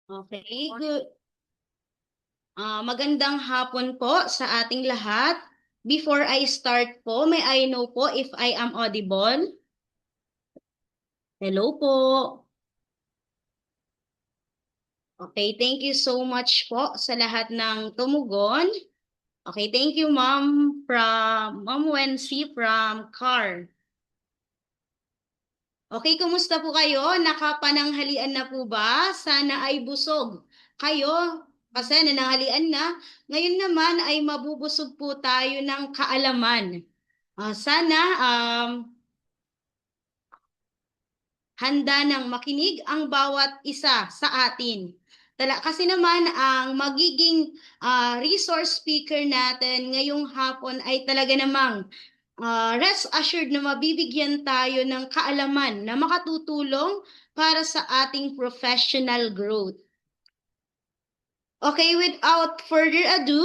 Okay, good. Magandang hapon po sa ating lahat. Before I start po, may I know po if I am audible? Hello po. Okay, thank you so much po sa lahat ng tumugon. Okay, thank you Ma'am Wency from CAR. Okay, kumusta po kayo? Nakapananghalian na po ba? Sana ay busog kayo kasi nananghalian na. Ngayon naman ay mabubusog po tayo ng kaalaman. Sana handa ng makinig ang bawat isa sa atin. Kasi naman ang magiging resource speaker natin ngayong hapon ay talaga namang rest assured na mabibigyan tayo ng kaalaman na makatutulong para sa ating professional growth. Okay, without further ado,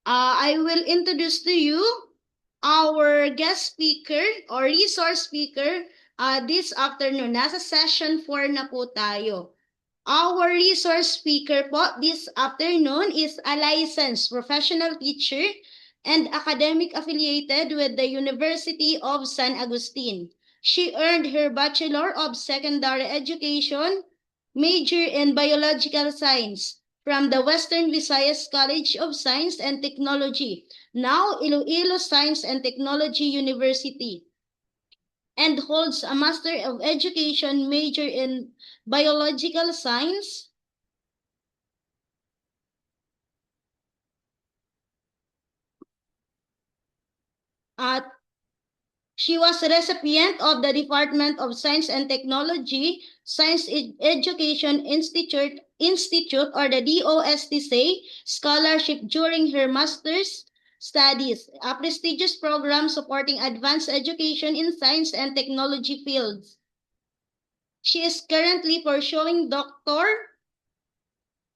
I will introduce to you our guest speaker or resource speaker this afternoon. Nasa session 4 na po tayo. Our resource speaker po this afternoon is a licensed professional teacher and academic affiliated with the University of San Agustin. She earned her Bachelor of Secondary Education, major in Biological Science from the Western Visayas College of Science and Technology, now Iloilo Science and Technology University, and holds a Master of Education major in Biological Science. She was a recipient of the Department of Science and Technology Science Education Institute or the DOSTC scholarship during her master's studies, a prestigious program supporting advanced education in science and technology fields. She is currently pursuing Doctor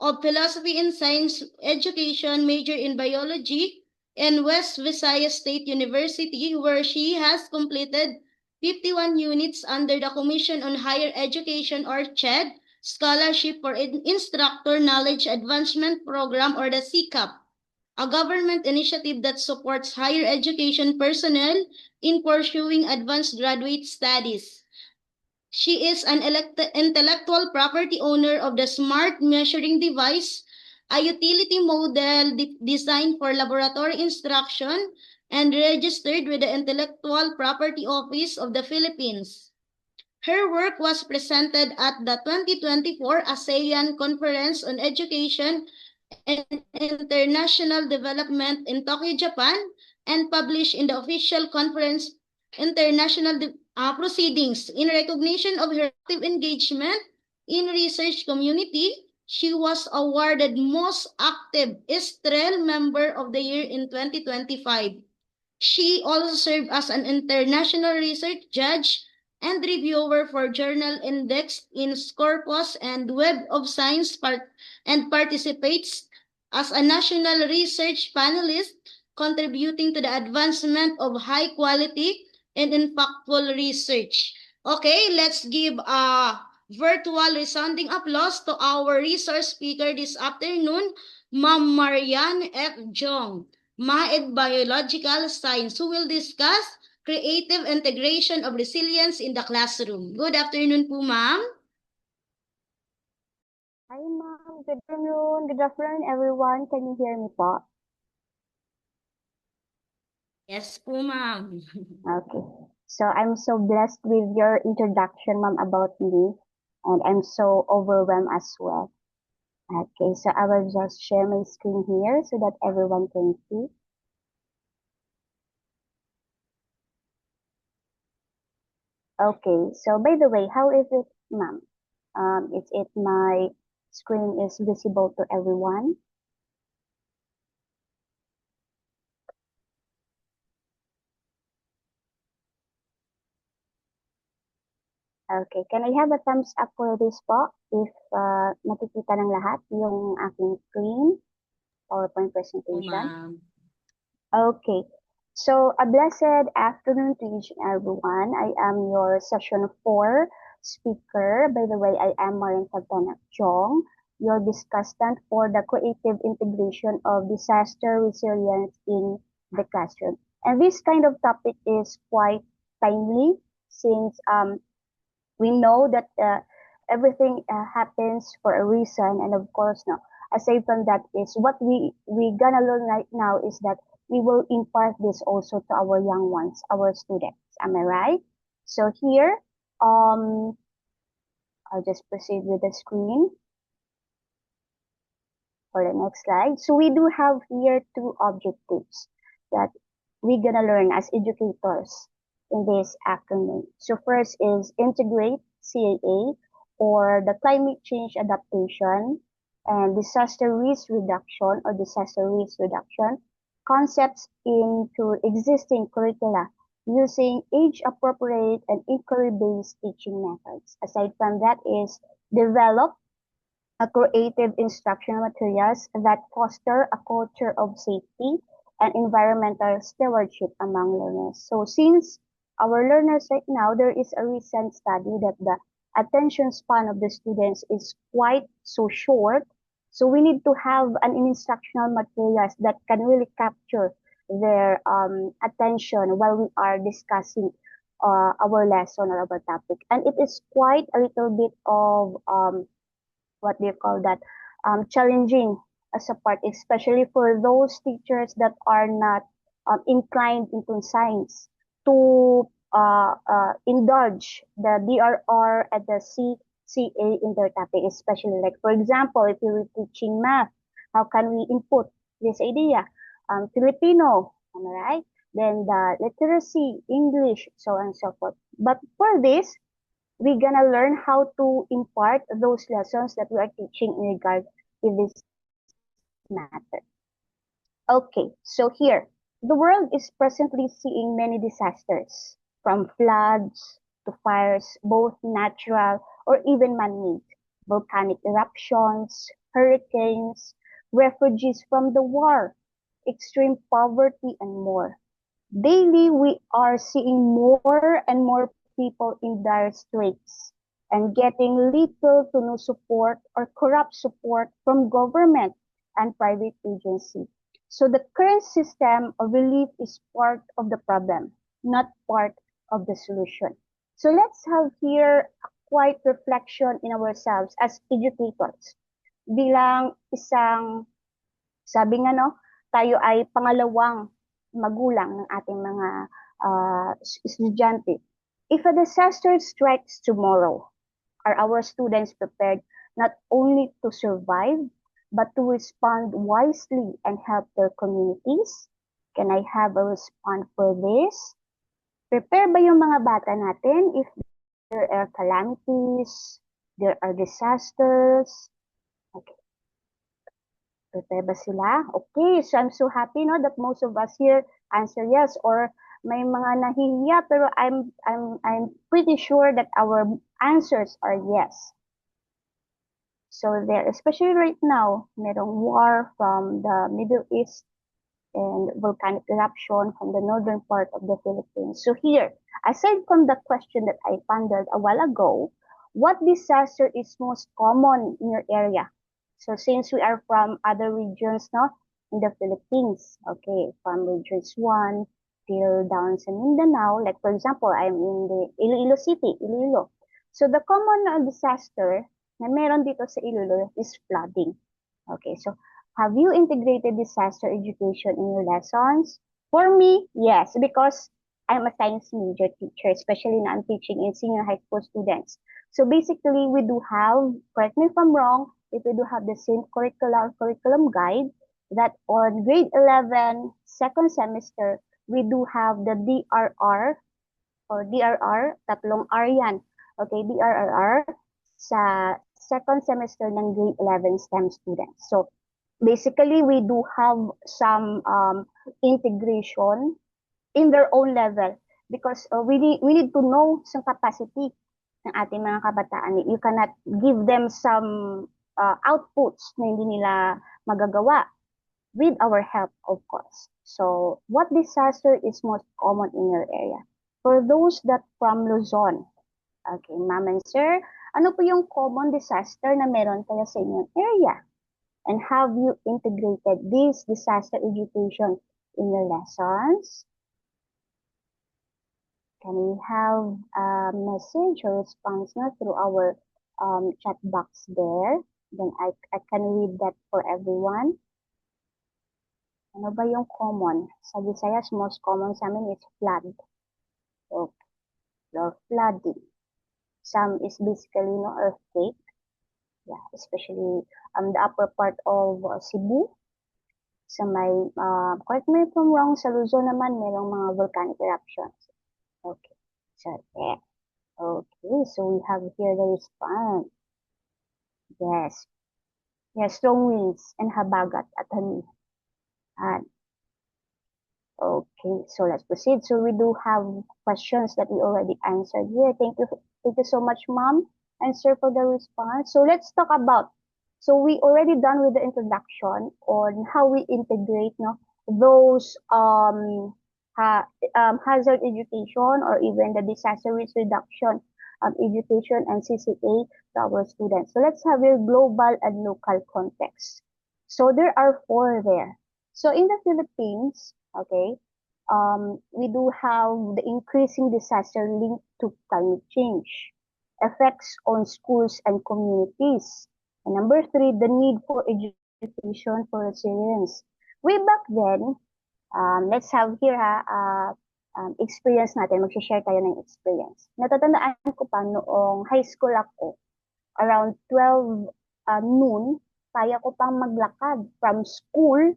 of Philosophy in Science Education major in Biology in West Visayas State University, where she has completed 51 units under the Commission on Higher Education or CHED Scholarship for Instructor Knowledge Advancement Program or the CCAP, a government initiative that supports higher education personnel in pursuing advanced graduate studies. She is an intellectual property owner of the Smart Measuring Device, a utility model designed for laboratory instruction and registered with the Intellectual Property Office of the Philippines. Her work was presented at the 2024 ASEAN Conference on Education and International Development in Tokyo, Japan, and published in the official conference International Proceedings. In recognition of her active engagement in research community, she was awarded Most Active Estrel Member of the Year in 2025. She also served as an international research judge and reviewer for Journal Index in Scopus and Web of Science and participates as a national research panelist contributing to the advancement of high quality and impactful research. Okay, let's give a virtual resounding applause to our resource speaker this afternoon, Ma'am Marianne F. Jong, MAED Biological Science, who will discuss creative integration of resilience in the classroom. Good afternoon po, ma'am. Hi, ma'am. Good afternoon. Good afternoon, everyone. Can you hear me po? Yes po, ma'am. Okay. So I'm so blessed with your introduction, ma'am, about me, and I'm so overwhelmed as well. Okay, so I will just share my screen here so that everyone can see. Okay, so by the way, how is it, ma'am? Is it my screen is visible to everyone? Okay, can I have a thumbs up for this po? If nakikita ng lahat yung aking screen, PowerPoint presentation. Okay, so a blessed afternoon to each and everyone. I am your session 4 speaker. By the way, I am Marian Fontana Chong. your discussant for the creative integration of disaster resilience in the classroom. And this kind of topic is quite timely since we know that everything happens for a reason, and of course, no. Aside from that, is what we gonna learn right now is that we will impart this also to our young ones, our students. Am I right? So here, I'll just proceed with the screen for the next slide. So we do have here two objectives that we're gonna learn as educators in this afternoon. So first is integrate CAA, or the climate change adaptation and disaster risk reduction concepts into existing curricula using age-appropriate and inquiry-based teaching methods. Aside from that is develop a creative instructional materials that foster a culture of safety and environmental stewardship among learners. So since our learners right now, there is a recent study that the attention span of the students is quite so short. So we need to have an instructional materials that can really capture their attention while we are discussing our lesson or our topic. And it is quite a little bit of what do you call that, challenging as a part, especially for those teachers that are not inclined into science to indulge the DRR and the CCA in their topic, especially like, for example, if you were teaching math, how can we input this idea? Filipino, am I right? Then the literacy, English, so on and so forth. But for this, we're gonna learn how to impart those lessons that we are teaching in regard to this matter. Okay, so here, the world is presently seeing many disasters, from floods to fires, both natural or even man-made, volcanic eruptions, hurricanes, refugees from the war, extreme poverty, and more. Daily, we are seeing more and more people in dire straits and getting little to no support or corrupt support from government and private agency. So the current system of relief is part of the problem, not part of the solution. So let's have here a quiet reflection in ourselves as educators. Bilang isang, sabi nga no, tayo ay pangalawang magulang ng ating mga estudyante. If a disaster strikes tomorrow, are our students prepared not only to survive, but to respond wisely and help their communities? Can I have a response for this? Prepare ba yung mga bata natin if there are calamities, there are disasters? Okay. Prepare ba sila? Okay, so I'm so happy no that most of us here answer yes, or may mga nahihiya pero I'm pretty sure that our answers are yes. So there, especially right now, merong war from the Middle East and volcanic eruption from the northern part of the Philippines. So here, aside from the question that I pondered a while ago, what disaster is most common in your area? So since we are from other regions, no, in the Philippines, okay, from regions 1 till down sa Mindanao, like for example, I'm in the Iloilo City, Iloilo. So the common disaster na meron dito sa Iloilo is flooding. Okay, so have you integrated disaster education in your lessons? For me, yes, because I'm a science major teacher, especially now I'm teaching in senior high school students. So basically, we do have, correct me if I'm wrong, if we do have the same curriculum guide, that on grade 11, second semester, we do have the DRR, or DRR, tatlong R yan. Okay, DRR sa second semester ng grade 11 STEM students. So basically, we do have some integration in their own level because we need to know some capacity ng ating mga kabataan. You cannot give them some outputs na hindi nila magagawa with our help, of course. So, what disaster is most common in your area? For those that from Luzon, okay, ma'am and sir, Ano po yung common disaster na meron kayo sa inyong area? And have you integrated this disaster education in your lessons? Can we have a message or response na through our chat box there? Then I can read that for everyone. Ano ba yung common? Sa Visayas, most common sa amin is flood. So, flooding. Some is basically no earthquake. Yeah, especially the upper part of Cebu. Sa may, correct me if I'm wrong, sa Luzon naman, mayroong mga volcanic eruptions. Okay. So, yeah. Okay, so we have here the response. Yes. Yes, strong winds and habagat at hani. And okay, so let's proceed. So we do have questions that we already answered here. Thank you so much, Mom and Sir, for the response. So let's talk about. So we already done with the introduction on how we integrate, those hazard education or even the disaster risk reduction education and CCA to our students. So let's have your global and local context. So there are 4 there. So in the Philippines, okay, we do have the increasing disaster linked to climate change, effects on schools and communities. And number 3, the need for education for resilience. Way back then, let's have here experience natin. Mag-share tayo ng experience. Natatandaan ko pa noong high school ako, around 12 noon, kaya ko pang maglakad from school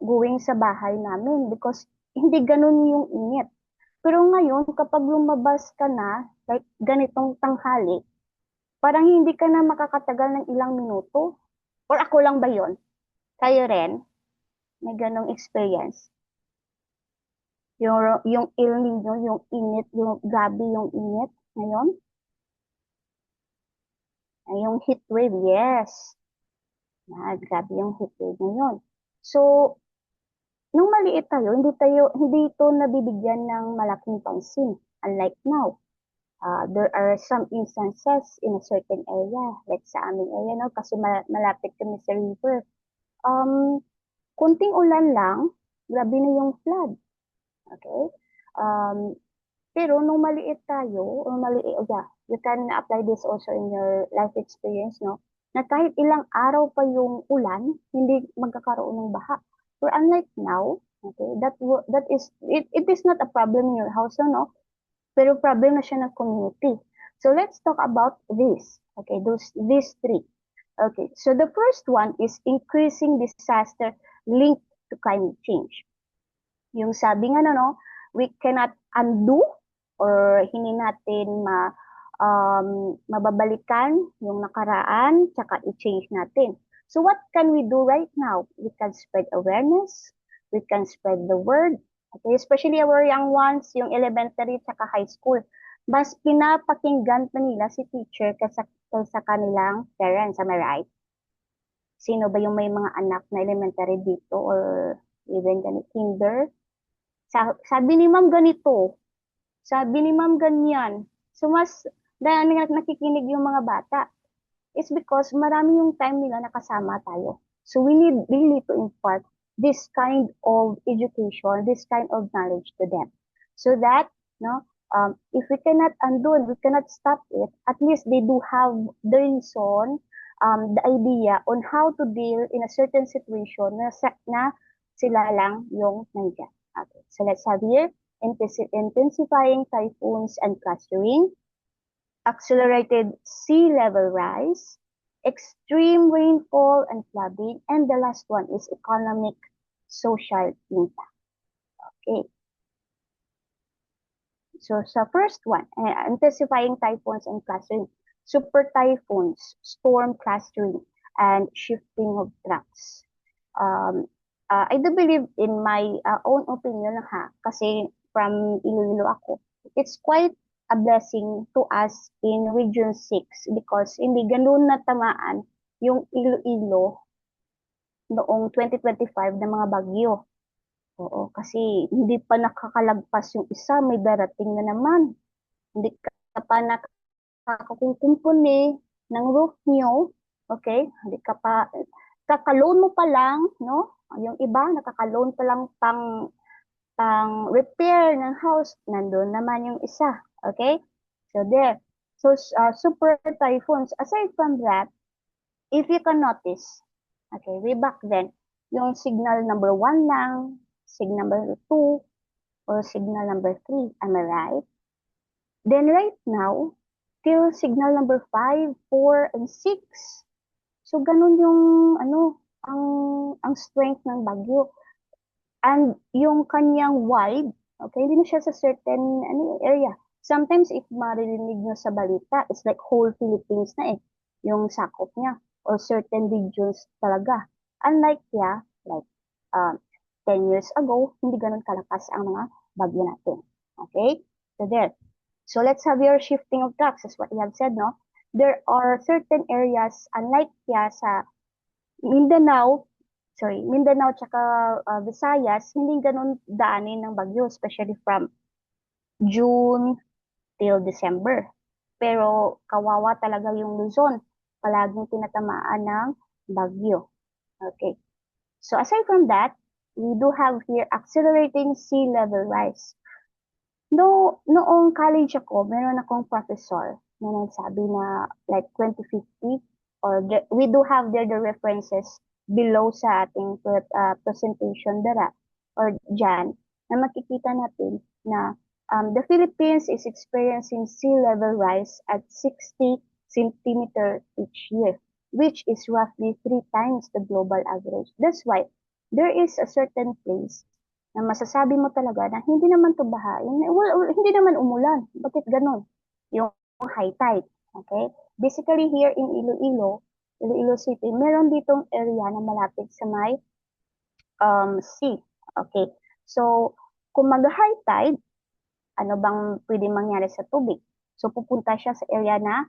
going sa bahay namin because hindi ganun yung init. Pero ngayon, kapag lumabas ka na, like ganitong tanghali, parang hindi ka na makakatagal ng ilang minuto. Or ako lang ba yon? Kayo rin? May ganong experience? Yung El Nino, yung init, yung grabe yung init ngayon? Ay, yung heat wave, yes. Grabe yung heat wave ngayon. So, nung maliit tayo, hindi ito nabibigyan ng malaking pansin. Unlike now, there are some instances in a certain area, like sa aming area, no? Kasi malapit kami sa river. Kunting ulan lang, grabe na yung flood. Okay? Pero nung maliit tayo, you can apply this also in your life experience, no? Na kahit ilang araw pa yung ulan, hindi magkakaroon ng baha. But unlike now, okay, that is it is not a problem in your house, no? Pero problem na siya ng community. So let's talk about this. Okay, these 3. Okay, so the first one is increasing disaster linked to climate change. Yung sabi nga we cannot undo or hindi natin mababalikan yung nakaraan, tsaka i-change natin. So what can we do right now? We can spread awareness, we can spread the word, okay? Especially our young ones, yung elementary tsaka high school. Mas pinapakinggan pa nila si teacher kaysa kanilang parents, am I right? Sino ba yung may mga anak na elementary dito or even kinder? Sabi ni ma'am ganito, sabi ni ma'am ganyan. So mas dahil nakikinig yung mga bata. It's because marami yung time nila nakasama tayo. So we need really to impart this kind of education, this kind of knowledge to them. So that, if we cannot undo it, we cannot stop it, at least they do have the reason, the idea on how to deal in a certain situation na sila lang yung nandiyan. Okay, so let's have here intensifying typhoons and clustering, accelerated sea level rise, extreme rainfall and flooding, and the last one is economic social impact. Okay. So sa first one, intensifying typhoons and clustering, super typhoons, storm clustering, and shifting of tracks. I do believe in my own opinion kasi from Iloilo ako, it's quite a blessing to us in Region 6 because hindi ganun natamaan yung Iloilo noong 2025 na mga bagyo. Oo, kasi hindi pa nakakalagpas yung isa, may darating na naman. Hindi ka pa kumpuni ng roof nyo, okay? Hindi ka pa, kakaloan mo pa lang, no? Yung iba, nakakaloan pa lang pang repair ng house, nandun naman yung isa, okay? So there. So, super typhoons. Aside from that, if you can notice, okay, way back then, yung signal number 1 lang, signal number 2, or signal number 3, am I right? Then right now, till signal number 5, 4, and 6. So, ganun yung, ang strength ng bagyo. And yung kanyang wide, okay, hindi na siya sa certain area. Sometimes, if maririnig nyo sa balita, it's like whole Philippines na yung sakop niya, or certain regions talaga. Unlike like 10 years ago, hindi ganun kalakas ang mga bagyo natin. Okay? So there. So let's have your shifting of tracks, as what you have said, no? There are certain areas, unlike sa Mindanao, Mindanao tsaka Visayas, hindi ganun daanin ng bagyo, especially from June till December. Pero kawawa talaga yung Luzon, palaging tinatamaan ng bagyo. Okay. So aside from that, we do have here accelerating sea level rise. Noong college ako, meron akong professor na nagsabi na like 2050, or we do have there the references below sa ating presentation dara or dyan, na makikita natin na the Philippines is experiencing sea level rise at 60 centimeter each year, which is roughly 3 times the global average. That's why there is a certain place na masasabi mo talaga na hindi naman to bahain, hindi naman umulan. Bakit ganun? Yung high tide. Okay? Basically here in Iloilo City, meron ditong area na malapit sa may sea. Okay? So, kung mag-high tide, ano bang pwede mangyari sa tubig? So, pupunta siya sa area na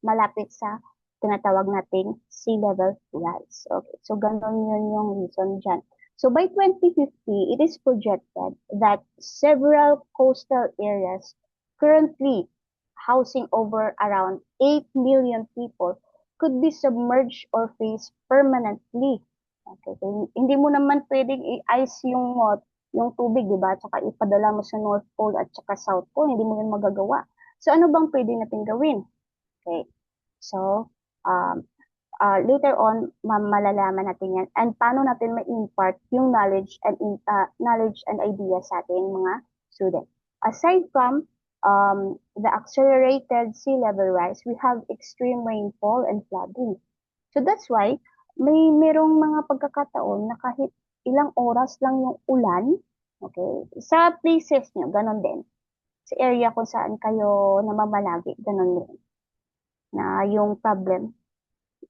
malapit sa tinatawag nating sea level rise. Okay, so ganun yun yung reason dyan. So by 2050, it is projected that several coastal areas currently housing over around 8 million people could be submerged or freeze permanently. Okay, so hindi mo naman pwedeng i-ice yung tubig, di ba? Tsaka ipadala mo sa North Pole at tsaka South Pole, hindi mo yun magagawa. So ano bang pwede natin gawin? Okay, so later on, malalaman natin yan. And paano natin ma-impart yung knowledge and ideas sa ating mga students. Aside from the accelerated sea level rise, we have extreme rainfall and flooding. So that's why merong mga pagkakataon na kahit ilang oras lang yung ulan, okay, sa places nyo, ganon din. Sa area kung saan kayo namamalagi, ganon din. Na yung problem,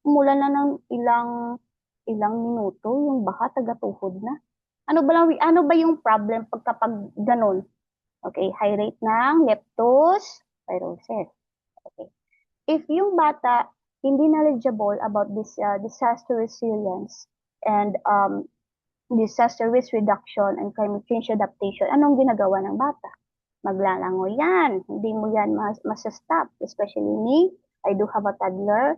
umulan na ng ilang minuto, yung baha taga-tuhod na. Ano ba yung problem kapag ganun? Okay, high rate ng leptospirosis. Okay. If yung bata hindi knowledgeable about this disaster resilience and disaster risk reduction and climate change adaptation, anong ginagawa ng bata? Maglalangoy yan. Hindi mo yan mas-stop. Especially me, I do have a toddler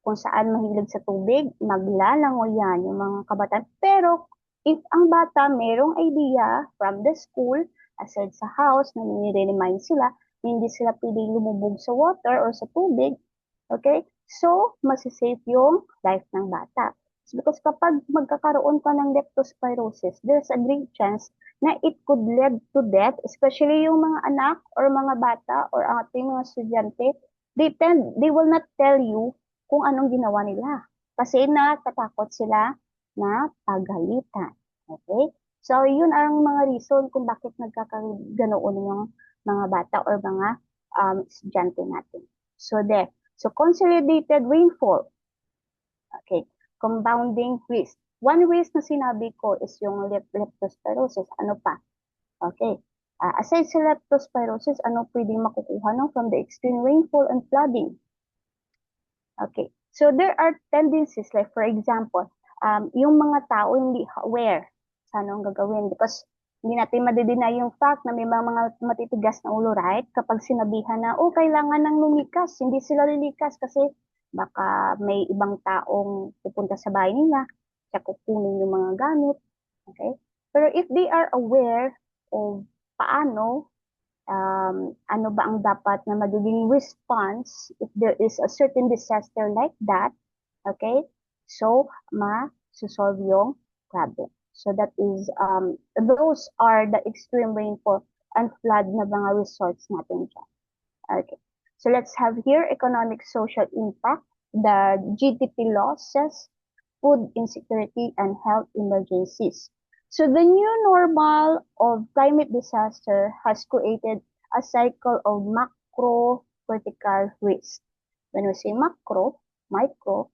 kung saan mahilig sa tubig, maglalangoy yan yung mga kabataan. Pero if ang bata merong idea from the school, aside sa house, na nire-remind sila, hindi sila pwedeng lumubog sa water or sa tubig, okay? So, masisafe yung life ng bata. Because kapag magkakaroon ka ng leptospirosis, there's a great chance na it could lead to death, especially yung mga anak or mga bata or ang ating mga estudyante, they will not tell you kung anong ginawa nila. Kasi natatakot sila na pagalitan. Okay? So, yun ang mga reason kung bakit nagkakaganoon yung mga bata or mga estudyante natin. So, there. So, consolidated rainfall. Okay. Compounding risk. One risk na sinabi ko is yung leptospirosis. Ano pa? Okay. Aside sa leptospirosis, ano pwedeng makukuha from the extreme rainfall and flooding? Okay. So there are tendencies like for example, yung mga tao hindi aware sa anong gagawin because Hindi natin madideny yung fact na may mga matitigas na ulo, right? Kapag sinabihan na, oh, kailangan ng lumikas, hindi sila lilikas kasi baka may ibang taong pupunta sa bahay nila, siya kukunin yung mga gamit, okay? Pero if they are aware of paano, ano ba ang dapat na magiging response if there is a certain disaster like that, okay? So, ma-solve yung problem. So that is, those are the extreme rainfall and flood na mga resorts natin dyan. Okay. So let's have here economic social impact, the GDP losses, food insecurity, and health emergencies. So the new normal of climate disaster has created a cycle of macro vertical risk. When we say macro, micro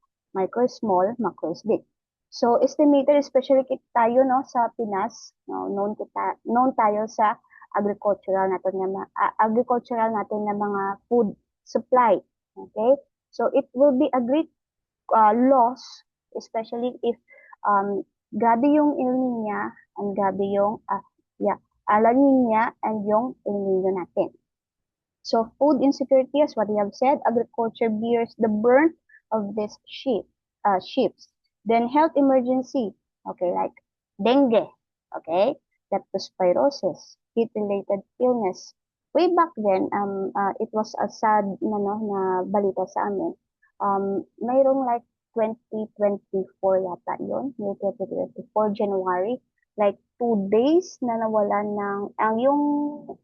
is small, macro is big. So estimated, especially tayo no sa Pinas, no, known tayo sa agricultural natin na mga food supply. Okay? So it will be a great loss, especially if grabe yung El Nina and grabe yung La Nina and yung El Nino natin. So food insecurity, as what we have said, agriculture bears the burn of these ships. Then health emergency, okay, like dengue, okay, leptospirosis, heat-related illness. Way back then, it was a sad na balita sa amin. Mayroong like 2024 yata yun, 2024 January, like 2 days na nawalan ng yung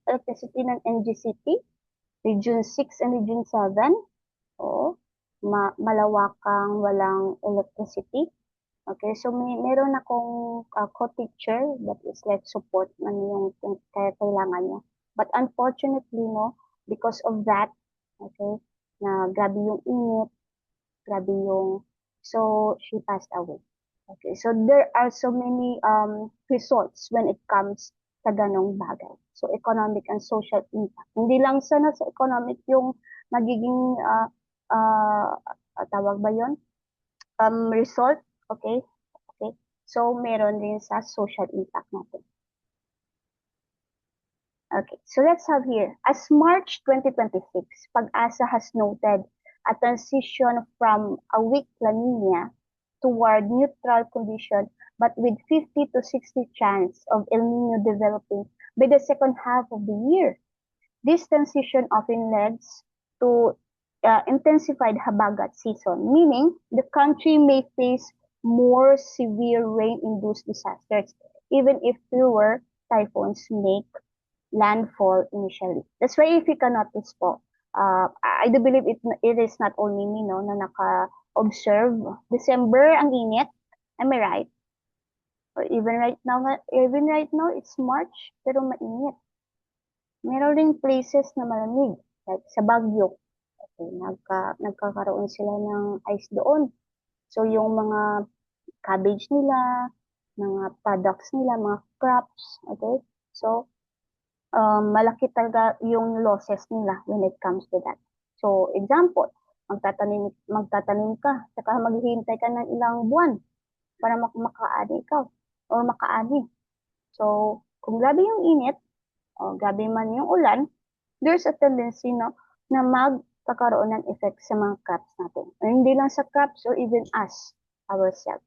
electricity ng NGCP, Region 6 and Region 7, o malawakang walang electricity. Okay, so meron akong co-teacher that is like support na yung kaya kailangan niya. But unfortunately, no, because of that, okay, na grabe yung init, grabe yung, so she passed away. Okay, so there are so many results when it comes sa ganong bagay. So economic and social impact. Hindi lang sana sa economic yung magiging tawag ba yon? Result, okay? Okay. So meron din sa social impact natin. Okay, so let's have here. As March 2026, Pag-asa has noted a transition from a weak La Nina toward neutral condition, but with 50 to 60 chance of El Nino developing by the second half of the year. This transition often leads to intensified habagat season, meaning the country may face more severe rain-induced disasters, even if fewer typhoons make landfall initially. That's why if you can notice po, I do believe it is not only me no, na naka-observe. December, ang init. Am I right? Or even right now, it's March, pero mainit. Meron ring places na malamig, like sa Baguio. Okay, nagkakaroon sila ng ice doon. So yung mga cabbage nila, mga products nila, mga crops, okay? So malaki talaga yung losses nila when it comes to that. So example, magtatanim ka, saka maghihintay ka ng ilang buwan para makaani ka or makaani. So kung grabe yung init, o grabe man yung ulan, there's a tendency no, na magkakaroon ng effect sa mga crops natin. Or hindi lang sa crops or even us, ourselves.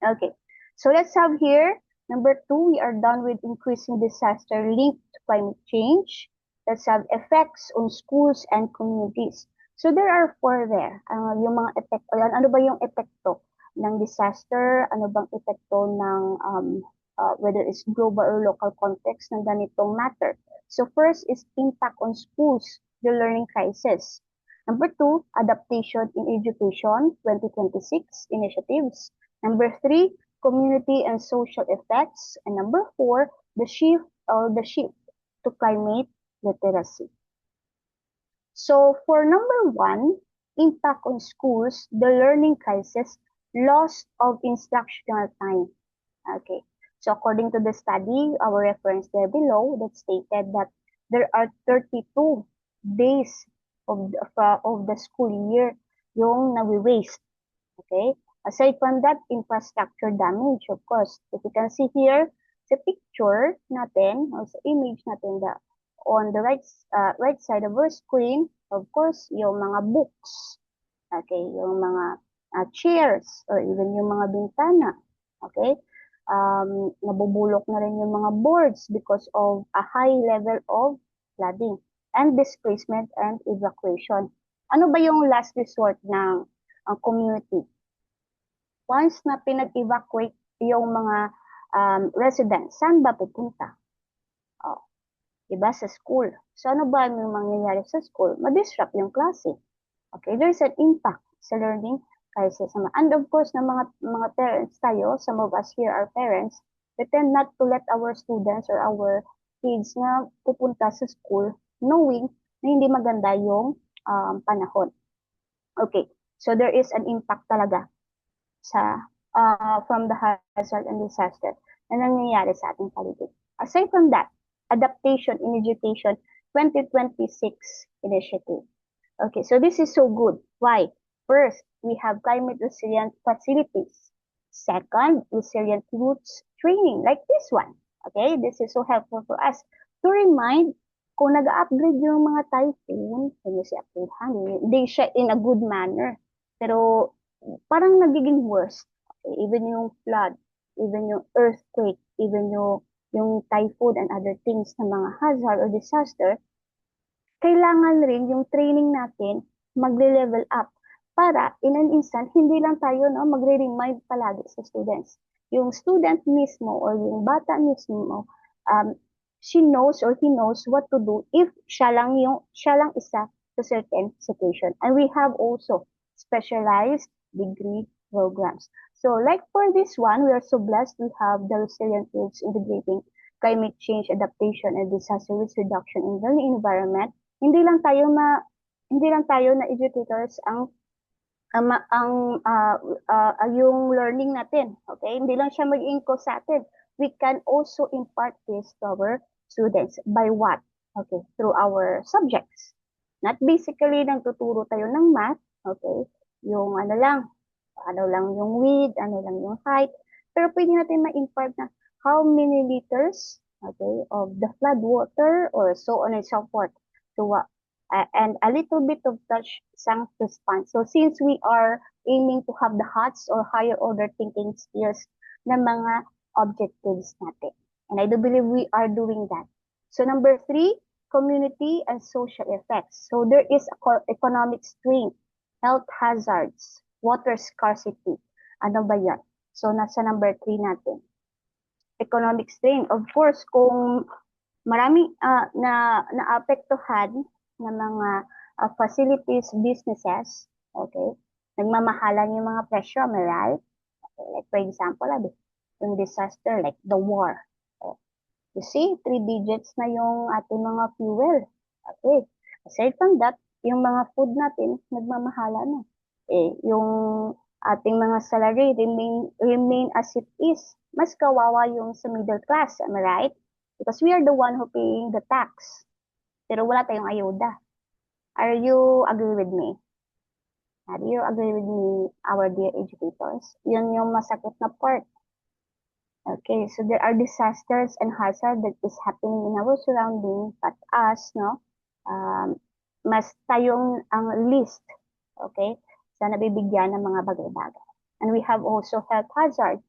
Okay, so let's have here, number 2, we are done with increasing disaster linked to climate change. Let's have effects on schools and communities. So there are 4 there. Yung mga epekto, ano ba yung epekto ng disaster? Ano bang epekto ng whether it's global or local context ng ganitong matter. So first is impact on schools, the learning crisis. Number 2, adaptation in education 2026 initiatives. Number 3, community and social effects. And number 4, the shift to climate literacy. So for number 1, impact on schools, the learning crisis, loss of instructional time. Okay. So according to the study, our reference there below, that stated that there are 32 days of the school year yung nawi-waste. Okay? Aside from that, infrastructure damage, of course. If you can see here, Sa picture natin, o sa image natin, on the right side of our screen, of course, yung mga books. Okay, yung mga chairs or even yung mga bintana. Okay? Nabubulok na rin yung mga boards because of a high level of flooding and displacement and evacuation. Ano ba yung last resort ng community? Once na pinag-evacuate yung mga residents, saan ba pupunta? Oh, diba sa school. So ano ba yung mangyayari sa school? Ma-disrupt yung klase. Okay, there's an impact sa learning kasi sa and of course na mga parents tayo, some of us here are parents, we tend not to let our students or our kids na pupunta sa school knowing na hindi maganda yung panahon. Okay, so there is an impact talaga sa from the hazard and disaster na nangyayari sa ating paligid. Aside from that, Adaptation in Education 2026 initiative. Okay, so this is so good. Why? First, we have climate resilient facilities. Second, resilient roots training like this one. Okay, this is so helpful for us to remind kung nag-upgrade yung mga typhoon, kung si upgrade hindi siya in a good manner. Pero parang nagiging worse. Okay, even yung flood, even yung earthquake, even yung typhoon and other things na mga hazard or disaster, kailangan rin yung training natin magle-level up para in an instant, hindi lang tayo magre-remind palagi sa students. Yung student mismo or yung bata mismo, she knows or he knows what to do if siya lang isa sa certain situation. And we have also specialized degree programs. So like for this one, we are so blessed we have the resilient roots integrating climate change adaptation and disaster risk reduction in the environment. Hindi lang tayo na educators ang yung learning natin. Okay? Hindi lang siya mag-inco sa atin. We can also impart this to our students. By what? Okay, through our subjects. Not basically nang tuturo tayo ng math, okay? Yung ano lang yung width, ano lang yung height. Pero pwede natin ma-impart na how many liters, okay, of the flood water or so on and so forth. So, and a little bit of touch sang response. So since we are aiming to have the HOTS or higher order thinking skills na mga objectives natin. And I do believe we are doing that. So number 3, community and social effects. So there is economic strain, health hazards, water scarcity. Ano ba yan? So nasa number 3 natin. Economic strain. Of course, kung marami naapektuhan ng mga facilities, businesses, okay, nagmamahalan yung mga presyo, may right? Okay, like for example, yung disaster, like the war. Okay. You see, 3 digits na yung ating mga fuel. Okay. Aside from that, yung mga food natin, nagmamahalan na. Yung ating mga salary remain as it is. Mas kawawa yung sa middle class, am I right? Because we are the one who paying the tax. Pero wala tayong ayuda. Are you agree with me? Are you agree with me, our dear educators? Yun yung masakit na part. Okay, so there are disasters and hazard that is happening in our surrounding, but us, mas tayong ang least, okay, sa nabibigyan ng mga bagay-bagay. And we have also health hazards.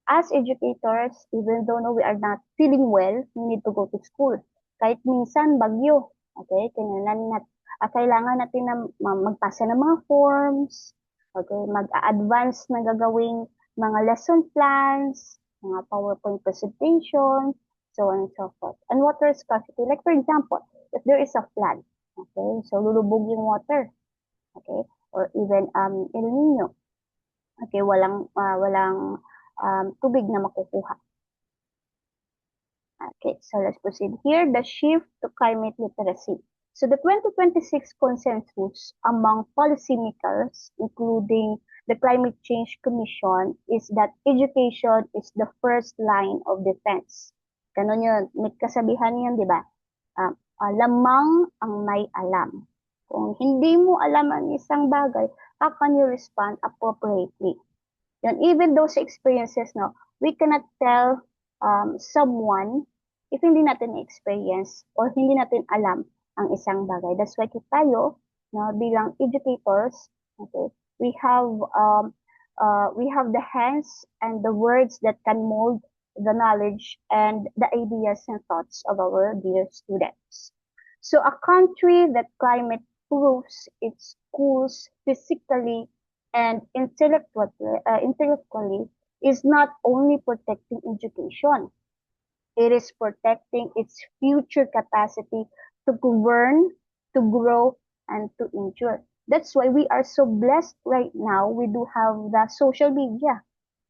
As educators, even though we are not feeling well, we need to go to school. Kahit minsan bagyo, okay, kailangan natin na magpasa ng mga forms, okay, mag-advance na gagawing mga lesson plans, mga PowerPoint presentation, so on and so forth. And water scarcity, like for example, if there is a flood, okay, so lulubog yung water, okay, or even El Nino, okay, walang tubig na makukuha. Okay, so let's proceed here. The shift to climate literacy. So the 2026 consensus among policymakers, including the Climate Change Commission, is that education is the first line of defense. Ganun yun. May kasabihan yun, di ba? Lamang ang may alam. Kung hindi mo alam ang isang bagay, how can you respond appropriately? Yun, even those experiences, we cannot tell someone if hindi natin experience or hindi natin alam ang isang bagay. That's why tayo, no, bilang educators, okay, we have the hands and the words that can mold the knowledge and the ideas and thoughts of our dear students. So a country that climate proofs its schools physically and intellectually is not only protecting education, it is protecting its future capacity to govern, to grow, and to endure. That's why we are so blessed right now. We do have the social media,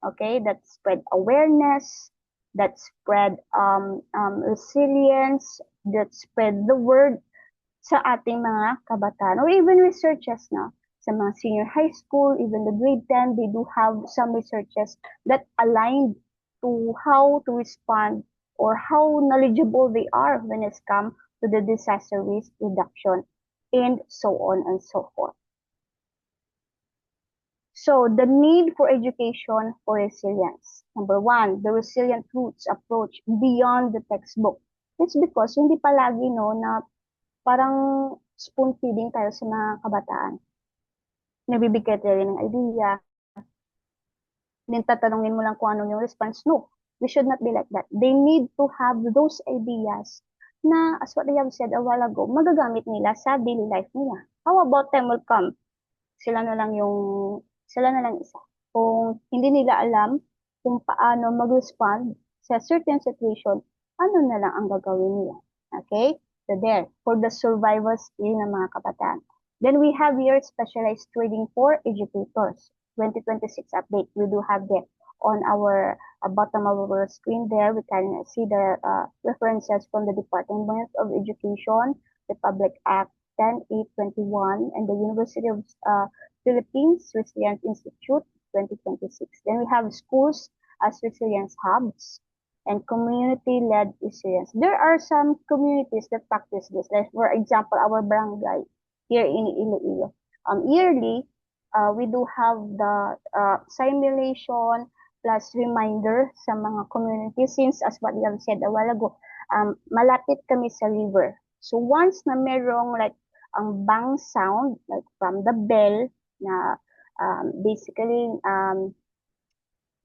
okay, that spread awareness, that spread resilience, that spread the word sa ating mga kabataan or even researchers na sa mga senior high school, even the grade 10, they do have some researches that aligned to how to respond or how knowledgeable they are when it's come to the disaster risk reduction and so on and so forth. So the need for education for resilience. Number one, the resilient roots approach beyond the textbook. It's because hindi palagi no na parang spoon feeding tayo sa mga kabataan. Nabibigay tayo ng idea. Then tatanungin mo lang kung ano yung response. No, we should not be like that. They need to have those ideas na, as what they have said a while ago, magagamit nila sa daily life nila. How about time will come? Sila na lang isa. Kung hindi nila alam kung paano mag-respond sa certain situation, ano na lang ang gagawin nila. Okay? So there, for the survival skill ng mga kabataan. Then we have here specialized training for educators. 2026 update, we do have that on our bottom of our screen there. We can see the references from the Department of Education, Republic Act 10/8/21, and the University of Philippines Resilience Institute 2026. Then we have schools as resilience hubs and community-led resilience. There are some communities that practice this. Like for example, our barangay here in Iloilo. Yearly, we do have the simulation plus reminder sa mga communities since as what we have said a while ago, malapit kami sa river. So once na merong like ang bang sound like from the bell na basically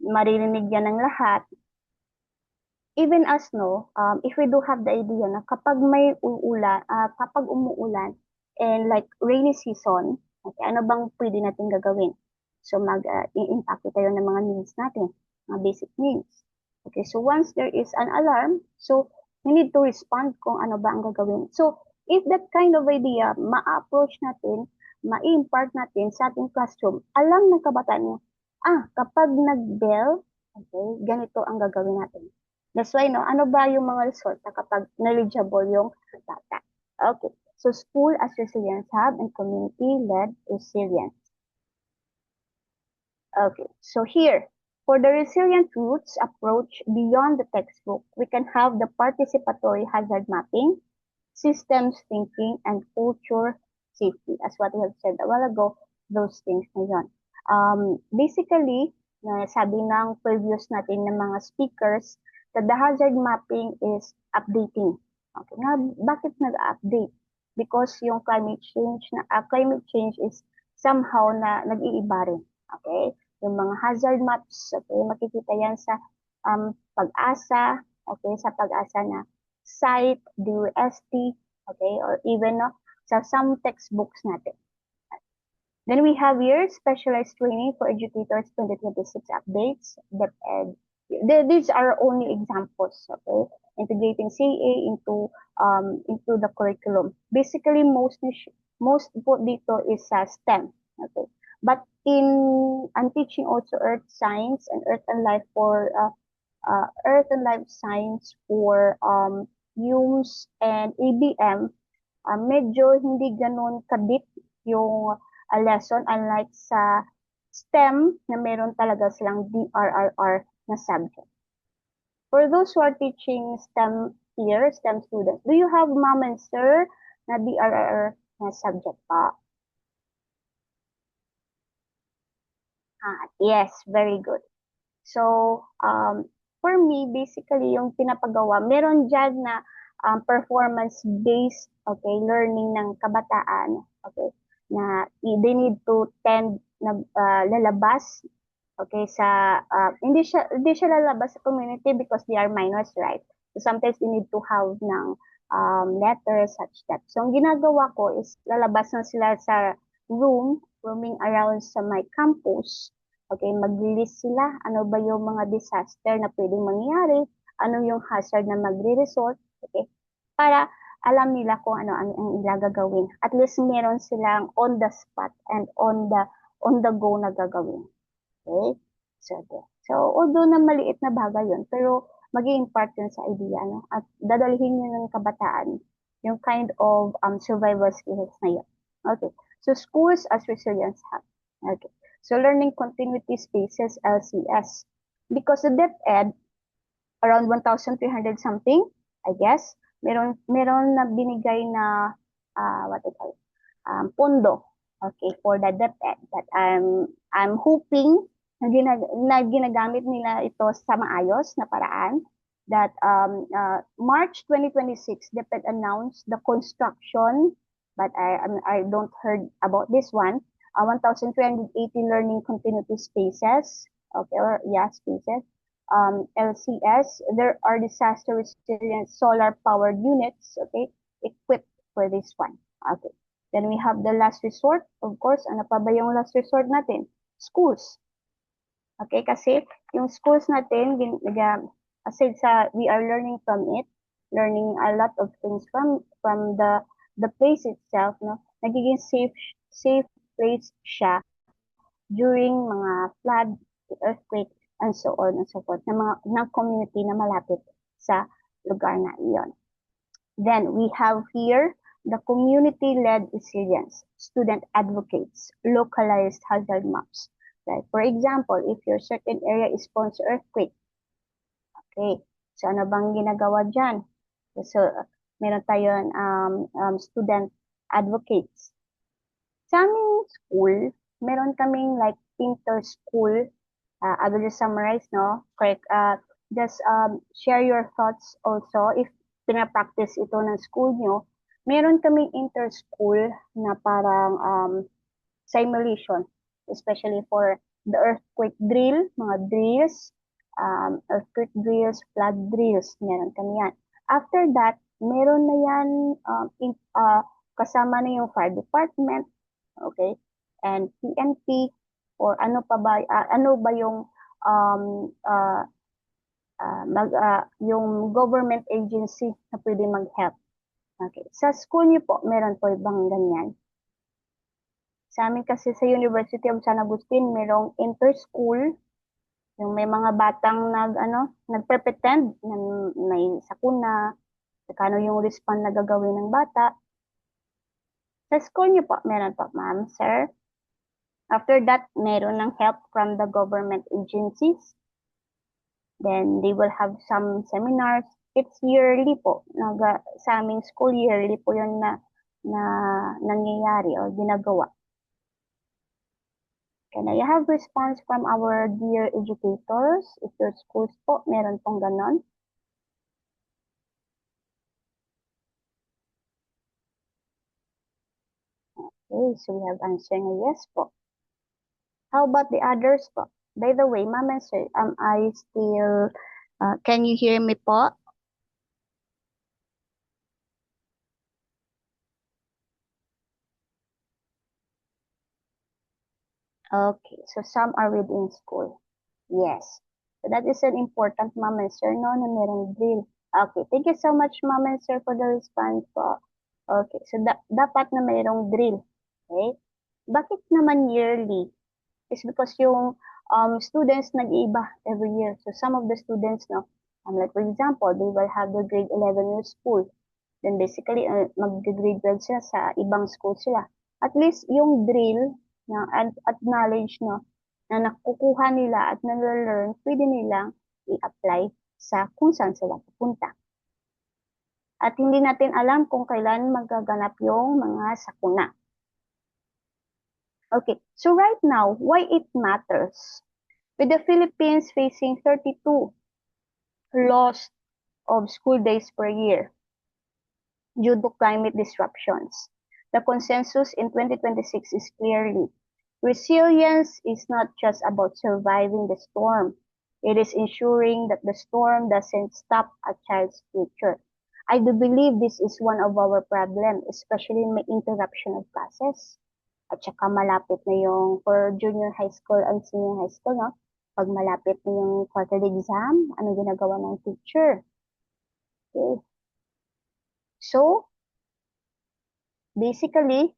maririnig yan ng lahat, even us no, if we do have the idea na kapag may kapag umuulan and like rainy season, okay, ano bang pwede natin gagawin? So i-impact tayo ng mga needs natin, mga basic needs. Okay, so once there is an alarm, so we need to respond kung ano ba ang gagawin. So if that kind of idea ma-approach natin, ma-impart natin sa ating classroom, alam ng kabataan niya, kapag nag-bell, okay, ganito ang gagawin natin. That's why, no, ano ba yung mga resulta kapag knowledgeable yung bata? Okay, so school as resilience hub and community-led resilience. Okay, so here, for the resilient roots approach beyond the textbook, we can have the participatory hazard mapping, systems thinking, and culture safety. As what we have said a while ago, those things na yun. Basically, sabi ng previous natin ng mga speakers, that the hazard mapping is updating. Okay, nga, bakit nag-update? Because yung climate change is somehow na nag-iiba rin. Okay? Yung mga hazard maps, okay, makikita yan sa pag-asa, okay, sa pag-asa na site, DOST, okay, or even sa some textbooks natin. Then we have here specialized training for educators 2026 updates, DepEd. These are only examples, okay, integrating CA into the curriculum. Basically, most po dito is STEM, okay. But I'm teaching also earth science and earth and life science for UMS and ABM. Medyo hindi ganun kadip yung lesson unlike sa STEM na meron talaga silang DRRR na subject. For those who are teaching STEM here, STEM students, do you have ma'am and sir na DRRR na subject pa? Yes, very good. So, for me, basically, yung pinapagawa, meron dyan na performance-based, okay, learning ng kabataan, okay, na they need to tend na lalabas, okay, sa, hindi siya lalabas sa community because they are minors, right? So sometimes they need to have ng letters, such that. So ang ginagawa ko is lalabas na sila sa roaming around sa my campus. Okay, mag-list sila, ano ba yung mga disaster na pwedeng mangyari, ano yung hazard na magre-result, okay, para alam nila kung ano ang gagawin. At least meron silang on the spot and on the go na gagawin. Okay? So although na maliit na bagay yun, pero magiging part yun sa idea, no? At dadalhin yun ng kabataan, yung kind of survival skills na yun. Okay. So schools as resilience hub. Okay. So learning continuity spaces, LCS. Because the DepEd, around 1,300 something, I guess, meron na binigay na, pondo, okay, for the DepEd. But I'm hoping na ginagamit nila ito sa maayos na paraan that March 2026, DepEd announced the construction, but I don't heard about this one, 1,380 learning continuity spaces, okay, or yeah, spaces, LCS. There are disaster resilient solar powered units, okay, equipped for this one, okay. Then we have the last resort, of course. Ano pa ba yung last resort natin? Schools. Okay, kasi yung schools natin, aside sa we are learning from it, learning a lot of things from the place itself, no? Nagiging safe place siya during mga flood, earthquake, and so on and so forth, ng community na malapit sa lugar na iyon. Then we have here the community-led resilience, student advocates, localized hazard maps. Like for example, if your certain area is prone to earthquake, okay, so ano bang ginagawa dyan? So, meron tayong student advocates. Sa aming school, meron kaming like inter-school, I will just summarize, no? Correct, just share your thoughts also if pinapractice ito ng school nyo. Meron kaming inter-school na parang simulation, especially for the earthquake drill, mga drills, earthquake drills, flood drills, meron kami yan. After that, meron na yan kasama na yung fire department, okay, and PNP, or ano pa ba, ano ba yung yung government agency na pwede mag-help. Okay. Sa school niyo po, meron po ibang ganyan. Sa amin kasi sa University of San Agustin, merong inter-school, yung may mga batang nagpe-pretend na may sakuna, kano yung respond na gagawin ng bata. Sa school niyo po, meron po, ma'am, sir. After that, meron ng help from the government agencies. Then they will have some seminars. It's yearly po. Sa aming school, yearly po yun na nangyayari o ginagawa. Can I have response from our dear educators? If your schools po, meron pong ganon. Okay, so we have answering a yes po. How about the others po? By the way, ma'am and sir, am I still, can you hear me po? Okay, so some are within school. Yes. So that is an important, ma'am and sir, no, na merong drill. Okay, thank you so much, ma'am and sir, for the response po. Okay, so dapat na mayroong drill. Okay? Bakit naman yearly? It's because yung students nag-iiba every year. So some of the students, no, like for example, they will have their grade 11 in school. Then basically, mag-grade 12 sila sa ibang school sila. At least yung drill at knowledge, no, na nakukuha nila at nalalearn, pwede nilang i-apply sa kung saan sila pupunta. At hindi natin alam kung kailan magaganap yung mga sakuna. Okay, so right now, why it matters? With the Philippines facing 32 loss of school days per year due to climate disruptions. The consensus in 2026 is clearly resilience is not just about surviving the storm. It is ensuring that the storm doesn't stop a child's future. I do believe this is one of our problems, especially in may interruption of classes. At saka malapit na yung for junior high school and senior high school, no? Pag malapit na yung quarterly exam, ano ginagawa ng teacher? Okay. So, basically,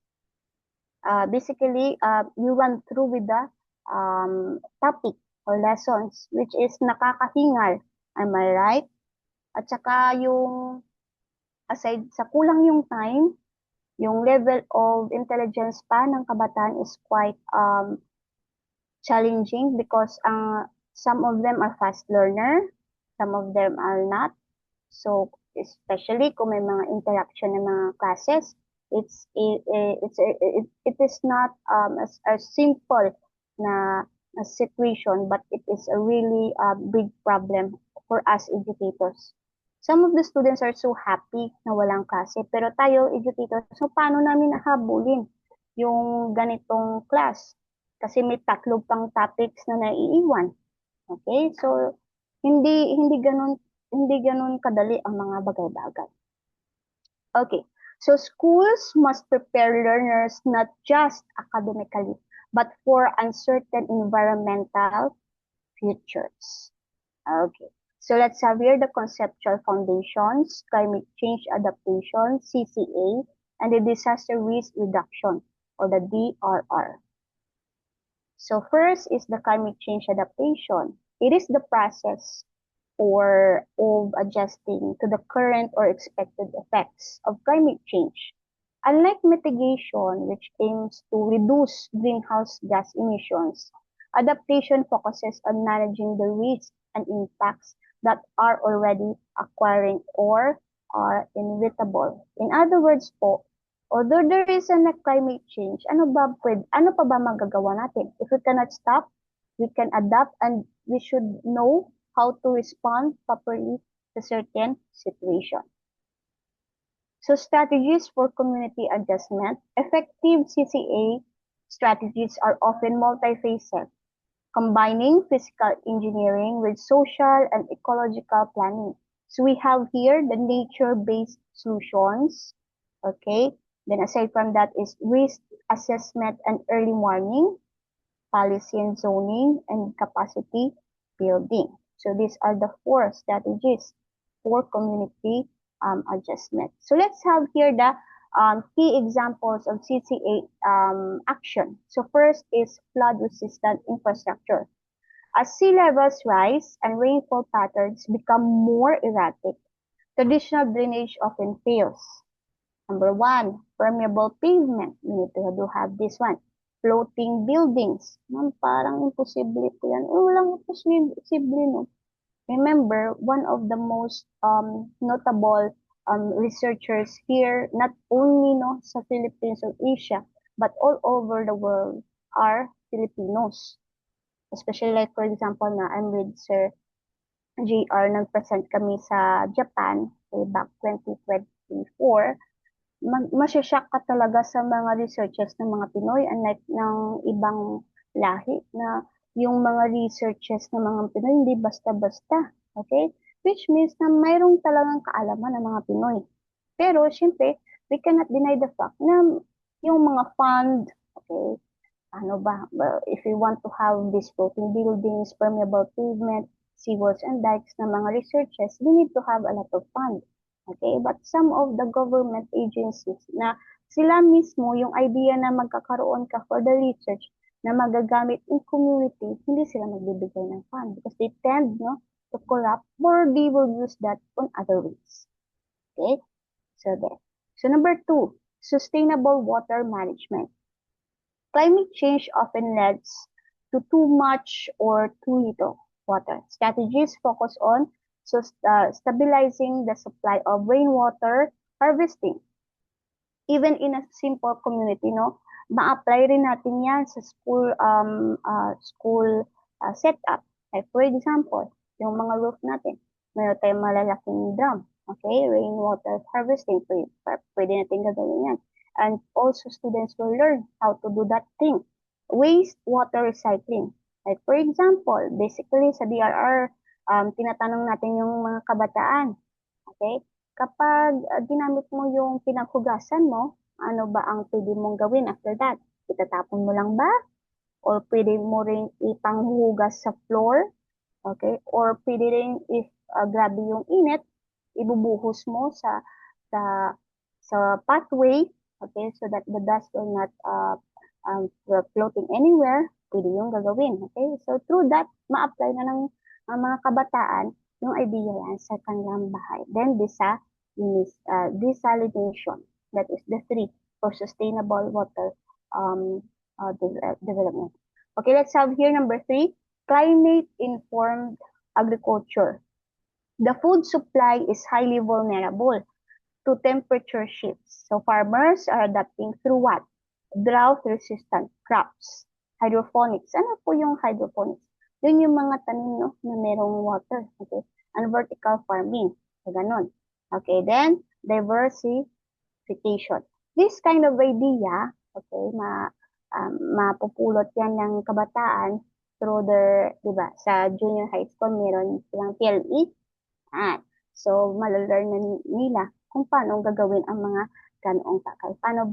you run through with the topic or lessons, which is nakakahingal. Am I right? At saka yung, aside sa kulang yung time, yung level of intelligence pa ng kabataan is quite challenging because some of them are fast learner, some of them are not. So, especially kung may mga interruption ng mga classes, it is not a simple na situation, but it is a really big problem for us educators. Some of the students are so happy na walang klase, pero tayo educators, so paano namin nahabulin yung ganitong class? Kasi may 3 pang topics na naiiwan. Okay? So, hindi ganun kadali ang mga bagay-bagay. Okay. So, schools must prepare learners not just academically, but for uncertain environmental futures. Okay. So, let's have here the conceptual foundations, climate change adaptation, CCA, and the disaster risk reduction, or the DRR. So, first is the climate change adaptation. It is the process of adjusting to the current or expected effects of climate change. Unlike mitigation, which aims to reduce greenhouse gas emissions, adaptation focuses on managing the risks and impacts that are already occurring or are inevitable. In other words po, although there is a climate change, ano pa ba magagawa natin? If we cannot stop, we can adapt, and we should know how to respond properly to certain situation. So strategies for community adjustment. Effective CCA strategies are often multifaceted, combining physical engineering with social and ecological planning. So we have here the nature-based solutions, okay? Then aside from that is risk assessment and early warning, policy and zoning, and capacity building. So these are the 4 strategies for community adjustment. So let's have here the key examples of CCA action. So first is flood-resistant infrastructure. As sea levels rise and rainfall patterns become more erratic, traditional drainage often fails. Number 1, permeable pavement. We need to have this one. Floating buildings. Parang imposible po yan. Walang imposible, no? Remember, one of the most notable researchers here, not only sa Philippines or Asia, but all over the world are Filipinos. Especially like, for example, I'm with Sir JR, nag-present kami sa Japan way back 2024. Masyashock ka talaga sa mga researches ng mga Pinoy, unlike ng ibang lahi na yung mga researches ng mga Pinoy hindi basta-basta, okay? Which means na mayroong talagang kaalaman ng mga Pinoy. Pero, syempre, we cannot deny the fact na yung mga fund, okay, ano ba, if we want to have these floating buildings, permeable pavement, seawalls and dikes na mga researches, we need to have a lot of fund. Okay, but some of the government agencies na sila mismo yung idea na magkakaroon ka for the research na magagamit in community, hindi sila magbibigay ng fund because they tend to corrupt or they will use that on other ways. Okay, so there. So number 2, sustainable water management. Climate change often leads to too much or too little water. Strategies focus on stabilizing the supply of rainwater harvesting. Even in a simple community, ma-apply rin natin yan sa school setup. Like for example, yung mga roof natin. Meron tayong malalaking drum. Okay, rainwater harvesting. Pwede natin gagawin yan. And also students will learn how to do that thing. Wastewater recycling. Like for example, basically sa DRR, tinatanong natin yung mga kabataan. Okay? Kapag ginamit mo yung pinaghugasan mo, ano ba ang pwede mong gawin after that? Itatapon mo lang ba? Or pwede mo rin ipanghugas sa floor? Okay? Or pwede rin if grabe yung init, ibubuhos mo sa sa pathway, okay, so that the dust will not floating anywhere, pwede yung gagawin, okay? So through that, ma-apply na ng mga kabataan yung idea yan sa kanilang bahay. Then desalination, that is the 3 for sustainable water development. Okay, let's have here number 3, climate-informed agriculture. The food supply is highly vulnerable to temperature shifts. So farmers are adapting through what? Drought-resistant crops. Hydroponics. Ano po yung hydroponics? Yun yung mga tanim no, na merong water. Okay? And vertical farming. So, ganun. Okay, then diversification. This kind of idea, okay, mapupulot yan ng kabataan through their, di ba, sa junior high school, meron silang PLE. So, malalearn na nila kung paano gagawin ang mga ganoong takal. Paano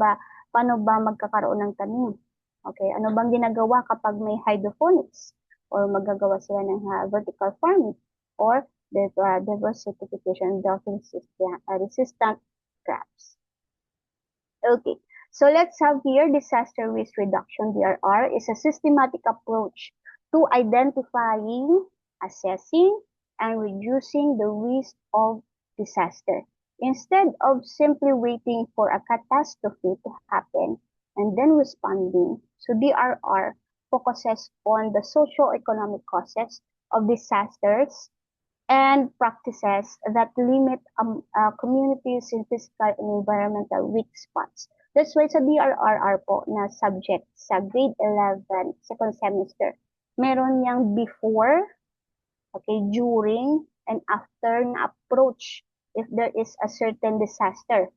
ba magkakaroon ng tanim? Okay, ano bang ginagawa kapag may hydroponics? Or magagawa sila ng vertical farming? Or diversification of resistant crops. Okay, so let's have here disaster risk reduction, DRR, is a systematic approach to identifying, assessing, and reducing the risk of disaster. Instead of simply waiting for a catastrophe to happen and then responding, so DRR focuses on the socio-economic causes of disasters and practices that limit communities in physical and environmental weak spots. That's why sa DRRR po na subject sa grade 11, second semester, meron niyang before, okay, during, and after na approach if there is a certain disaster.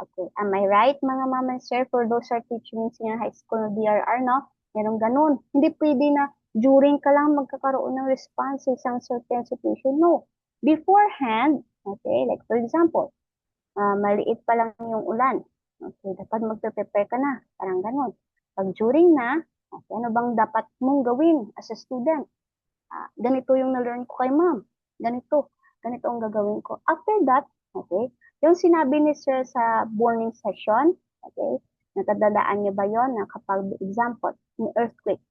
Okay, am I right mga mama and sir? For those who are teaching in senior high school na DRR, no? Meron ganun. Hindi pwede na during ka lang magkakaroon ng response sa isang certain situation. No. Beforehand, okay, like for example, maliit pa lang yung ulan. Okay, dapat magpe-prepare ka na. Parang ganun. Pag during na, okay, ano bang dapat mong gawin as a student? Ganito yung na-learn ko kay ma'am. Ganito ang gagawin ko. After that, okay, yung sinabi ni sir sa morning session, okay, natadalaan niyo ba yon na kapag, example, may earthquake,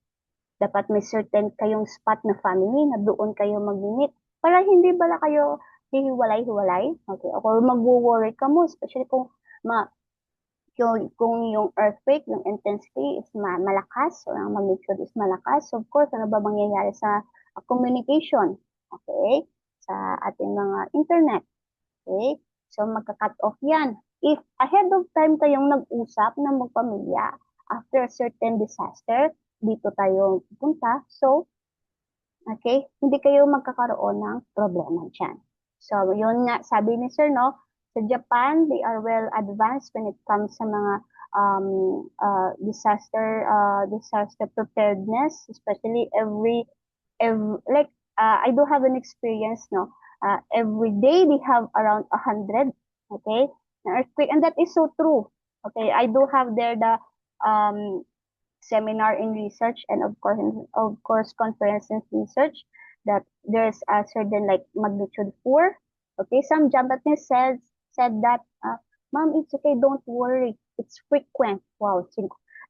dapat may certain kayong spot na family na doon kayo mag-meet para hindi bala kayo hihiwalay-hiwalay, okay, or mag-worry ka mo, especially kung yung earthquake, yung intensity is malakas, or ang magnitude is malakas, so of course, ano ba mangyayari sa communication, okay, sa ating mga internet, okay, so magka-cut off yan. If ahead of time kayong nag-usap na magpamilya, after a certain disaster, dito tayo pupunta, so, okay, hindi kayo magkakaroon ng problema dyan. So, yun nga, sabi ni sir, no, sa Japan, they are well advanced when it comes sa mga disaster preparedness, especially every like I do have an experience, no. Every day they have around 100, okay, earthquake, and that is so true. Okay, I do have there the seminar in research and of course conference in research that there's a certain like magnitude 4. Okay, some Japanese said that, ma'am, it's okay, don't worry, it's frequent. Wow,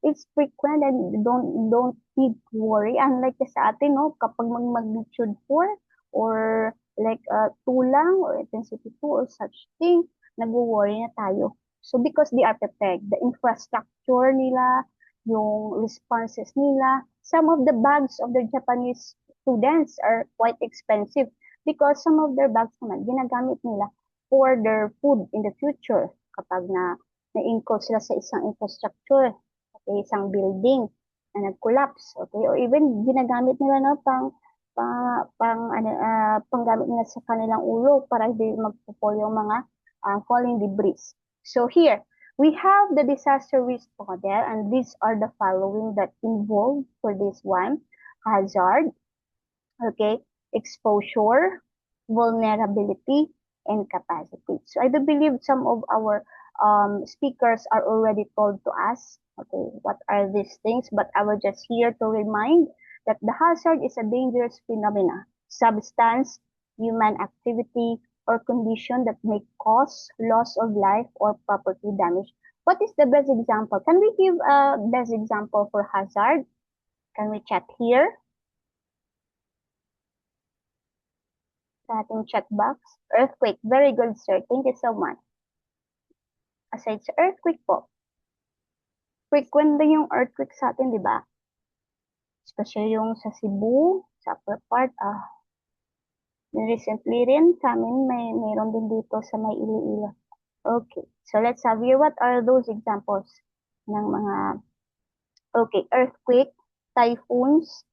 it's frequent and don't need to worry. Unlike sa atin, no, kapag magnitude 4 or like 2 lang or intensity 2 or such thing, nag-worry na tayo. So because they are prepared, the infrastructure nila, yung responses nila, some of the bags of the Japanese students are quite expensive because some of their bags naman ginagamit nila for their food in the future kapag na-include sila sa isang infrastructure, okay, isang building na nag-collapse, okay, or even ginagamit nila na pang panggamit nila sa kanilang ulo para hindi magpupo yung mga falling debris. So here, we have the disaster risk model, and these are the following that involved for this one: hazard, okay, exposure, vulnerability, and capacity. So I do believe some of our speakers are already told to us, okay, what are these things, but I will just here to remind that the hazard is a dangerous phenomena, substance, human activity, or condition that may cause loss of life or property damage. What is the best example? Can we give a best example for hazard? Can we chat here? Sa ating chat box. Earthquake. Very good, sir. Thank you so much. Aside sa earthquake po, frequent din yung earthquake sa atin, di ba? Especially yung sa Cebu, sa upper part. Recently rin, sa amin, mayroon din dito sa may Iloilo. Okay. So, let's have here. What are those examples ng mga, okay, earthquake, typhoons,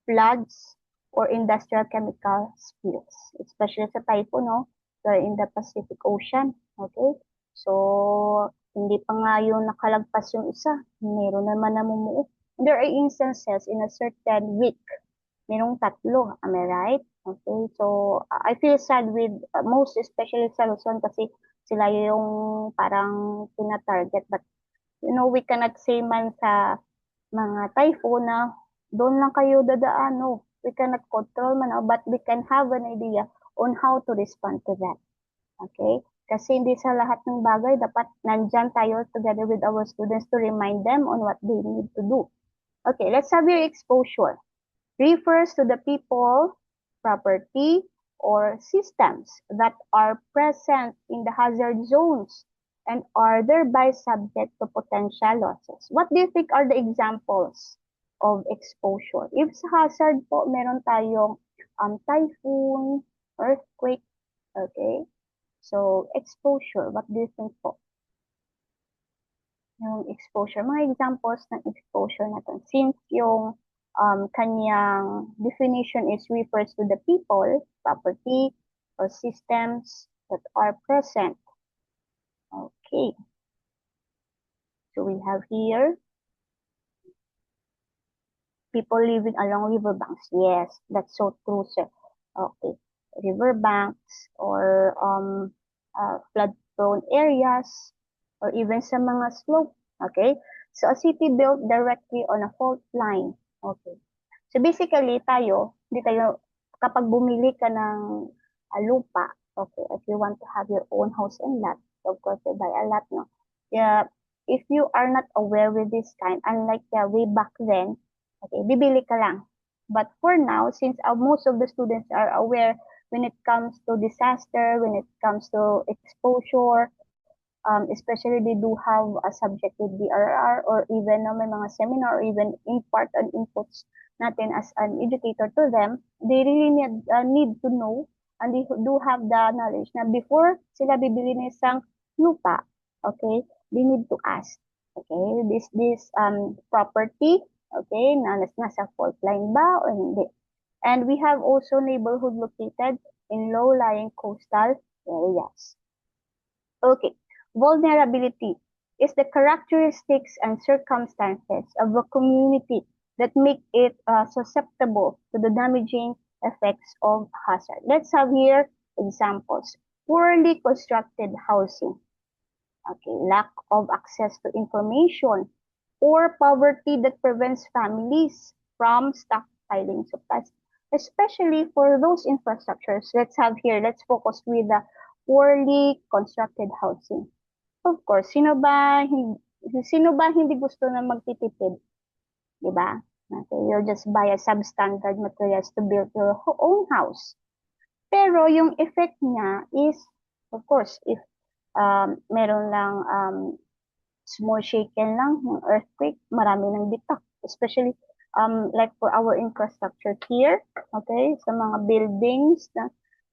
floods, or industrial chemical spills. Especially sa typhoon, no? They're in the Pacific Ocean. Okay? So, hindi pa nga yung nakalagpas yung isa. Meron naman namumuo. There are instances in a certain week. Merong tatlo. Am I right? Okay? So, I feel sad with, most especially sa Luzon kasi sila yung parang tina-target. But, you know, we cannot say man sa mga typhoon na doon lang kayo dadaan. No, we cannot control man, but we can have an idea on how to respond to that. Okay? Kasi hindi sa lahat ng bagay dapat nandyan tayo together with our students to remind them on what they need to do. Okay, let's have your exposure. Refers to the people, property, or systems that are present in the hazard zones and are thereby subject to potential losses. What do you think are the examples of exposure? If sa hazard po, meron tayong typhoon, earthquake, okay? So, exposure, what do you think po? Yung exposure, mga examples ng exposure natin. Since yung kanyang definition is refers to the people, property, or systems that are present. Okay. So we have here people living along riverbanks. Yes, that's so true, sir. Okay. Riverbanks or flood-prone areas or even sa mga slope. Okay. So a city built directly on a fault line. Okay. So basically tayo, kapag bumili ka ng lupa, okay, if you want to have your own house and lot, of course you buy a lot, no? Yeah, if you are not aware with this kind, unlike way back then, okay, bibili ka lang. But for now, since most of the students are aware when it comes to disaster, when it comes to exposure, especially they do have a subject with DRR or even may mga seminar or even impart and inputs natin as an educator to them, they really need to know and they do have the knowledge na before sila bibili ng isang lupa, okay, they need to ask, okay, this property, okay, nasa fault line ba o hindi. And we have also neighborhood located in low-lying coastal areas. Okay. Vulnerability is the characteristics and circumstances of a community that make it susceptible to the damaging effects of hazard. Let's have here examples. Poorly constructed housing, okay, lack of access to information, or poverty that prevents families from stockpiling supplies, especially for those infrastructures. Let's focus with the poorly constructed housing. Of course, sino ba hindi gusto na magtitipid? 'Di ba? Okay, you'll just buy a substandard materials to build your own house. Pero yung effect niya is, of course, if meron lang small shaken lang, yung earthquake, marami nang bitak. Especially like for our infrastructure here, okay, sa mga buildings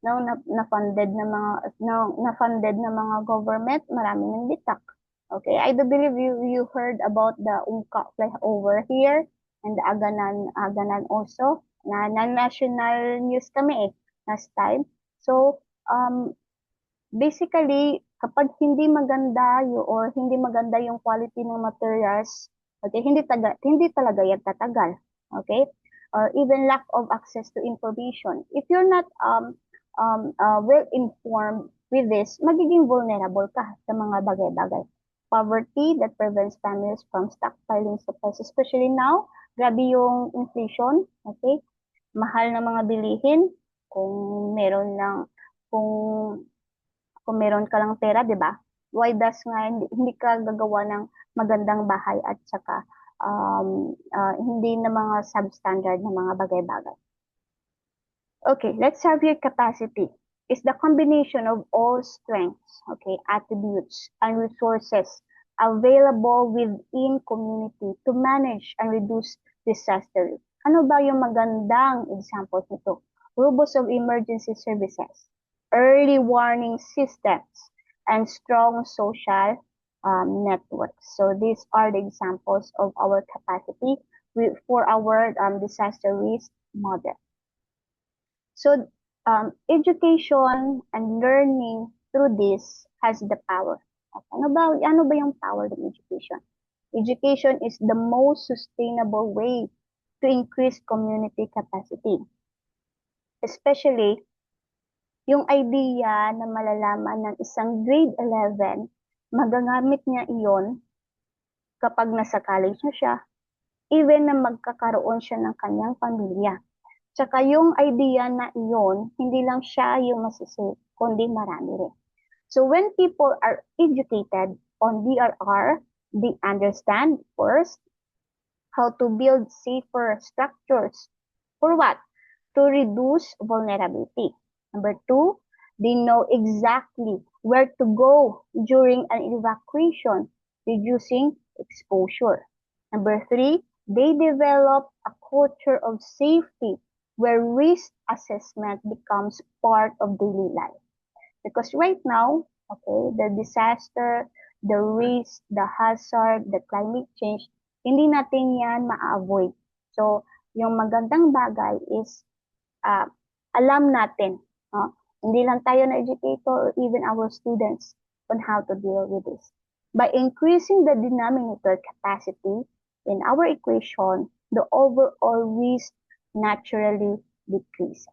na-funded na mga government, marami ng bitak. Okay, I do believe you heard about the Ungka flyover here and the Aganan also. na national news kami last time. So, basically, kapag hindi maganda or hindi maganda yung quality ng materials, okay, hindi talaga yan tatagal. Okay? Or even lack of access to information. If you're not well informed with this, magiging vulnerable ka sa mga bagay-bagay. Poverty that prevents families from stockpiling supplies, especially now, grabe yung inflation, okay? Mahal na mga bilihin, kung meron lang, kung kung meron ka lang pera, di ba? Why does nga hindi ka gagawa ng magandang bahay at saka hindi na mga substandard na mga bagay-bagay. Okay, let's have your capacity. It's the combination of all strengths, okay, attributes and resources available within community to manage and reduce disaster risk. Ano ba yung magandang examples nito? Robust of emergency services, early warning systems, and strong social networks. So these are the examples of our capacity for our disaster risk model. So education and learning through this has the power. Okay. Ano ba yung power ng education? Education is the most sustainable way to increase community capacity. Especially yung idea na malalaman ng isang grade 11, magagamit niya iyon kapag nasa college na siya, even na magkakaroon siya ng kanyang pamilya. Tsaka yung idea na iyon, hindi lang siya yung masisave, kundi marami rin. So when people are educated on DRR, they understand first how to build safer structures. For what? To reduce vulnerability. Number 2, they know exactly where to go during an evacuation, reducing exposure. Number 3, they develop a culture of safety where risk assessment becomes part of daily life. Because right now, okay, the disaster, the risk, the hazard, the climate change, hindi natin yan ma-avoid. So, yung magandang bagay is alam natin, no? Hindi lang tayo na educator or even our students on how to deal with this. By increasing the denominator capacity in our equation, the overall risk naturally decreases.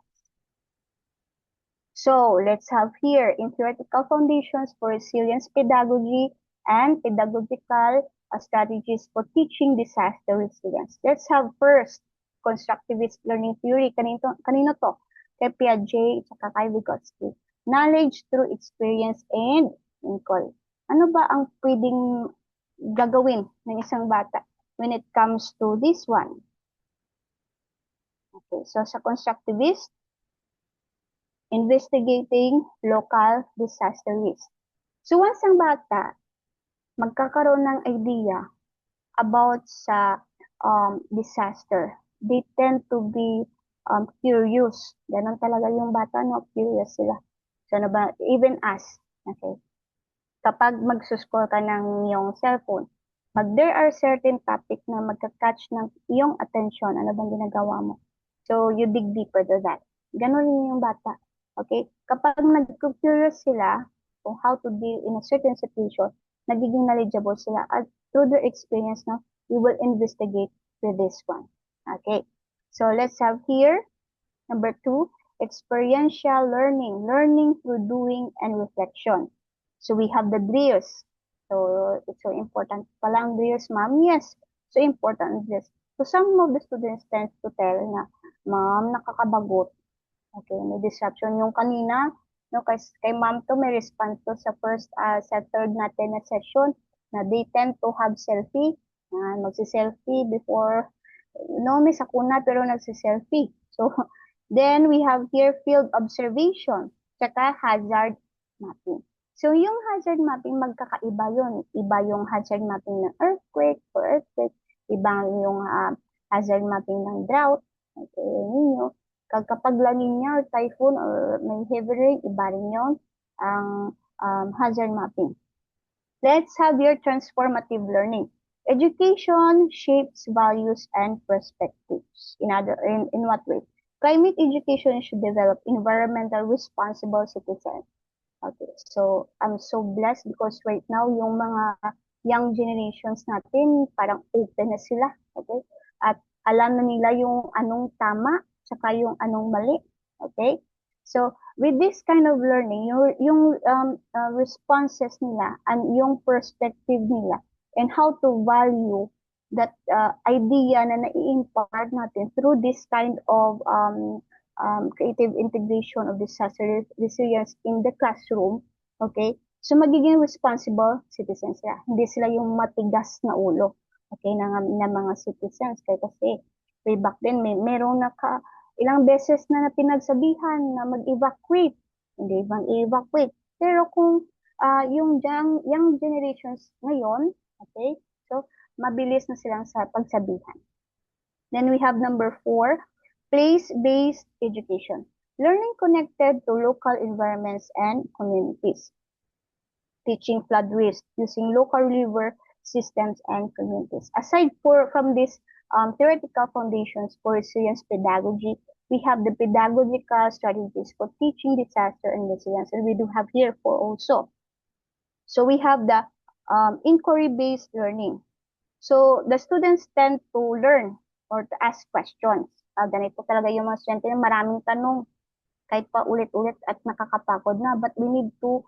So let's have here in theoretical foundations for resilience pedagogy and pedagogical strategies for teaching disaster resilience. Let's have first constructivist learning theory. Kanino to? Kay Piaget at kay Vygotsky. Knowledge through experience and inquiry. Ano ba ang pwedeng gagawin ng isang bata when it comes to this one? Okay, so sa constructivist, investigating local disaster risk. So once ang bata magkakaroon ng idea about sa disaster, they tend to be curious. Ganon talaga yung bata, no? Curious sila. So ano ba, even us, okay? Kapag magsuscroll ka ng iyong cellphone, there are certain topic na magka-catch ng iyong attention, ano bang ginagawa mo. So you dig deeper to that. Ganon yung bata. Okay? Kapag nag-curious sila kung how to deal in a certain situation, nagiging knowledgeable sila at through their experience, no, we will investigate with this one. Okay? So let's have here, number 2, experiential learning, learning through doing and reflection. So we have the drills. So it's so important. Palang drills, ma'am? Yes. So important this. So some of the students tend to tell na, ma'am, nakakabagot. Okay, may disruption yung kanina, no, kay ma'am to may response to sa first, sa third natin na session, na they tend to have selfie, magsi-selfie before, no, may sakuna pero nagsi-selfie. So, then we have here field observation, tsaka hazard mapping. So, yung hazard mapping, magkakaiba yun. Iba yung hazard mapping ng earthquake, ibang yung hazard mapping ng drought, okay, ninyo. Kapag La Nina or typhoon or may heavy rain, iba rin yun ang hazard mapping. Let's have your transformative learning. Education shapes values and perspectives. In what way? Climate education should develop environmental responsible citizens. Okay, so I'm so blessed because right now yung mga young generations natin parang open na sila. Okay? At alam na nila yung anong tama tsaka yung anong mali. Okay? So with this kind of learning, yung responses nila and yung perspective nila and how to value that idea na nai-impart natin through this kind of creative integration of disaster resilience in the classroom, okay? So magiging responsible citizens sila. Hindi sila yung matigas na ulo, okay, na mga citizens. Kaya kasi way back then, merong ilang beses na pinagsabihan na mag-evacuate. Hindi mag-evacuate. Pero kung yung young generations ngayon, okay, so mabilis na silang sa pagsabihan. Then we have number 4, place-based education. Learning connected to local environments and communities. Teaching flood risk using local river systems and communities. Aside from these theoretical foundations for resilience pedagogy, we have the pedagogical strategies for teaching disaster and resilience, and we do have here 4 also. So we have the inquiry-based learning. So the students tend to learn or to ask questions. Ganito talaga yung mga estudyante na maraming tanong kahit pa ulit-ulit at nakakapagod na, but we need to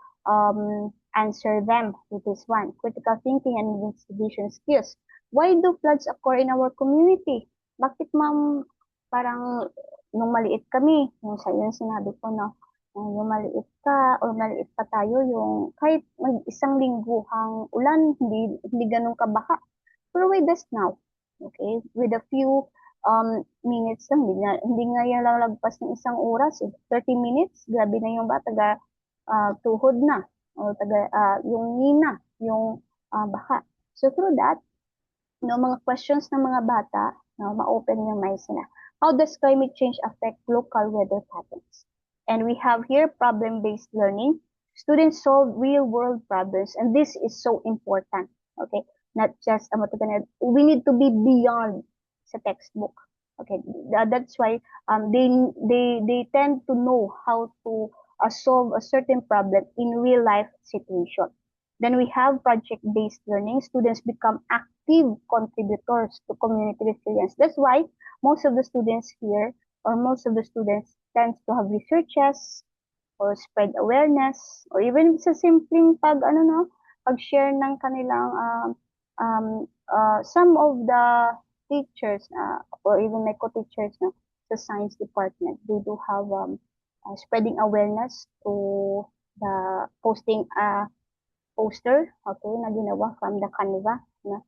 answer them with this one. Critical thinking and investigation skills. Why do floods occur in our community? Bakit ma'am, parang nung maliit kami, yung sa yung sinabi ko na yung maliit ka o maliit pa tayo, yung kahit isang lingguhang ulan, hindi ganun kabaha. Pero with us now, okay, with a few minutes lang, hindi nga yan lalagpas ng isang oras, 30 minutes, grabe na yung ba, tuhod na, o yung nina, yung baka. So through that, mga questions ng mga bata, ma-open yung minds nila. How does climate change affect local weather patterns? And we have here problem-based learning. Students solve real-world problems, and this is so important, okay? Not just we need to be beyond sa textbook. Okay, that's why they tend to know how to solve a certain problem in real life situation. Then we have project-based learning. Students become active contributors to community resilience. That's why most of the students here or most of the students tends to have researches or spread awareness or even sa simpleng pag-share ng kanilang some of the teachers or even my co-teachers sa science department, they do have spreading awareness to the posting poster, okay, na ginawa from the Canva na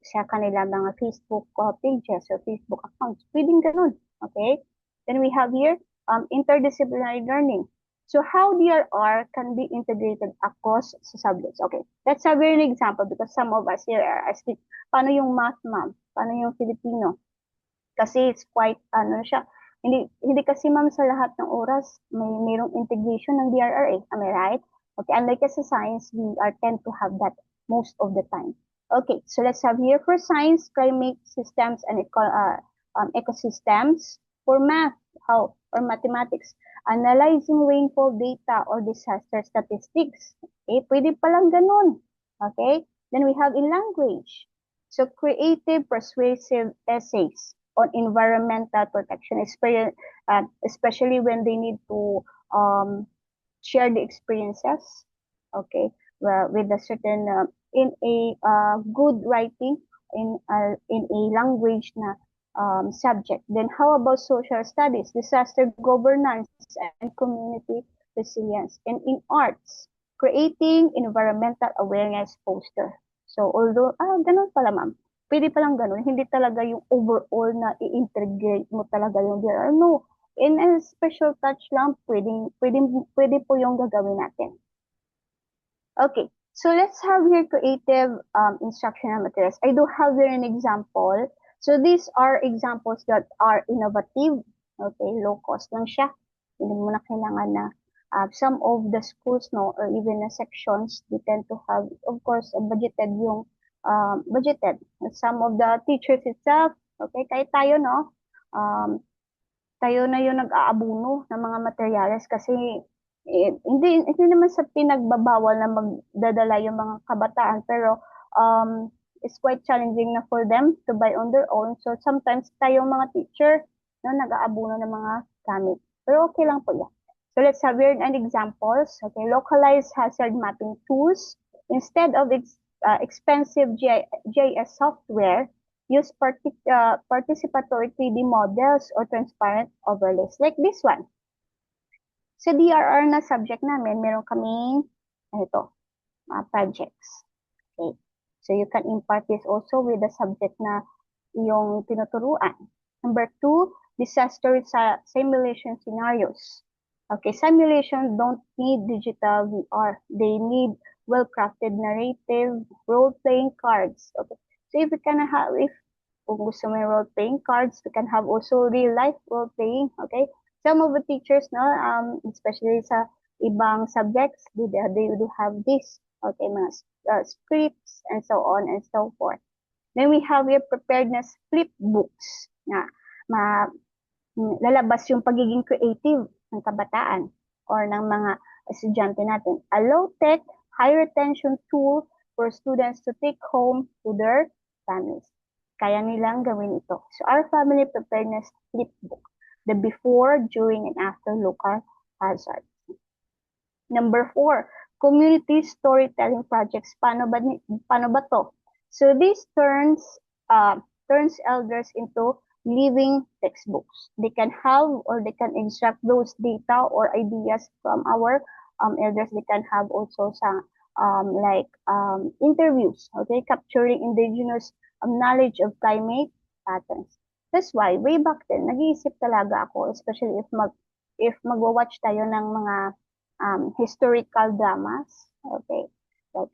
sa kanila mga Facebook pages or Facebook accounts. Pwedeng ganun, okay? Then we have here interdisciplinary learning. So how DRR can be integrated across subjects? Okay, let's have an example because some of us here are asking, paano yung math, ma'am? Paano yung Filipino? Kasi it's quite, siya, hindi kasi ma'am sa lahat ng oras mayroong integration ng DRR, am I right? Okay, unlike sa science, we tend to have that most of the time. Okay, so let's have here for science, climate systems and ecosystems. For math, how? Or mathematics, analyzing rainfall data or disaster statistics. Okay, pwede palang ganun. Okay, then we have in language. So creative, persuasive essays on environmental protection, especially when they need to share the experiences, okay, with a certain in a good writing in a language na subject. Then how about social studies, disaster governance, and community resilience? And in arts, creating environmental awareness poster. So although, ganun pala ma'am, pwede palang ganun, hindi talaga yung overall na i-integrate mo talaga yung DRR. No, in a special touch lang, pwede po yung gagawin natin. Okay, so let's have here creative instructional materials. I do have here an example. So these are examples that are innovative. Okay, low cost lang siya. Hindi mo na kailangan na some of the schools, no, or even the sections, they tend to have, of course, budgeted yung budgeted. Some of the teachers itself, okay, kahit tayo, no, tayo na yung nag-aabuno ng mga materyales kasi hindi naman sa pinagbabawal na magdadala yung mga kabataan, pero it's quite challenging na for them to buy on their own. So sometimes tayong mga teacher no, nag-aabuno ng mga gamit. Pero okay lang po yan. So let's have here an examples. Okay, localized hazard mapping tools. Instead of expensive GIS software, use participatory 3D models or transparent overlays like this one. Sa DRR na subject namin, meron kaming projects. Okay. So you can impart this also with the subject na yung tinuturuan. Number 2, disaster simulation scenarios. Okay, simulation don't need digital VR. They need well-crafted narrative, role-playing cards. Okay. So if we can have, kung gusto mo yung role-playing cards, we can have also real-life role-playing. Okay. Some of the teachers, no, especially sa ibang subjects, they do have this. Okay, mga scripts and so on and so forth. Then we have your preparedness flip books na lalabas yung pagiging creative ng kabataan or ng mga estudyante natin. A low-tech, high-retention tool for students to take home to their families. Kaya nilang gawin ito. So our family preparedness flip book, the before, during, and after local hazards. Number 4, community storytelling projects. Paano ba to? So this turns elders into living textbooks. They can have or they can extract those data or ideas from our elders. They can have also some interviews, okay, capturing indigenous knowledge of climate patterns. That's why way back then, nag-iisip talaga ako, especially if magwa-watch tayo ng mga historical dramas, okay, like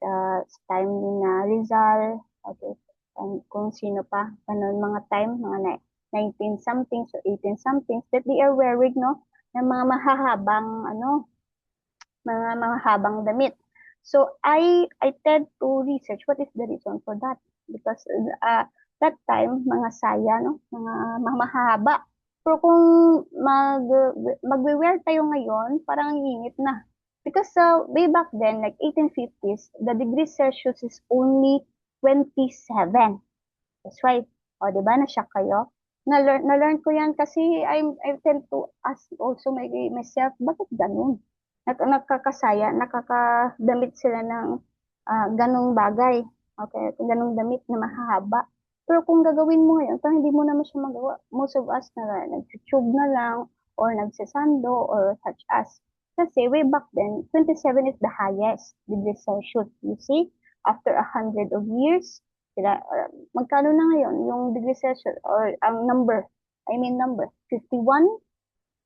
time ni na Rizal, okay, and kung sino pa, ganun mga time, mga 19-somethings or 18-somethings, that they are wearing, no, ng mga mahahabang, mga mahahabang damit. So, I tend to research what is the reason for that. Because that time, mga saya, no, mga mahaba. Pero kung mag-wear tayo ngayon, parang ingit na. Because way back then, like 1850s, the degree Celsius is only 27. That's right. O, di ba? Na-shock kayo? Na-learn ko yan kasi I tend to ask also myself, bakit ganun? Nakakadamit sila ng ganung bagay. Okay, ganung damit na mahaba. Pero kung gagawin mo ngayon, parang hindi mo naman siya magawa. Most of us na nag-tube na lang or nagsasando or such as. Kasi way back then, 27 is the highest degree Celsius. You see, after 100 of years, magkano na ngayon yung degree Celsius or ang number, 51,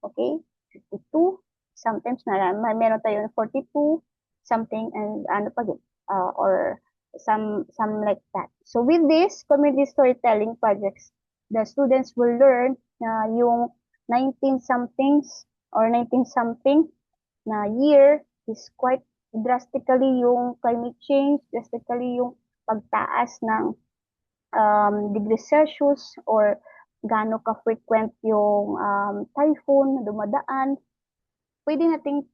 okay, 52, sometimes meron tayo ng 42, something, and ano pa din, or some like that. So with this community storytelling projects, the students will learn na yung 19-somethings or 19-something na year is quite drastically yung climate change, drastically yung pagtaas ng degree Celsius or gaano ka-frequent yung typhoon na dumadaan, pwede nating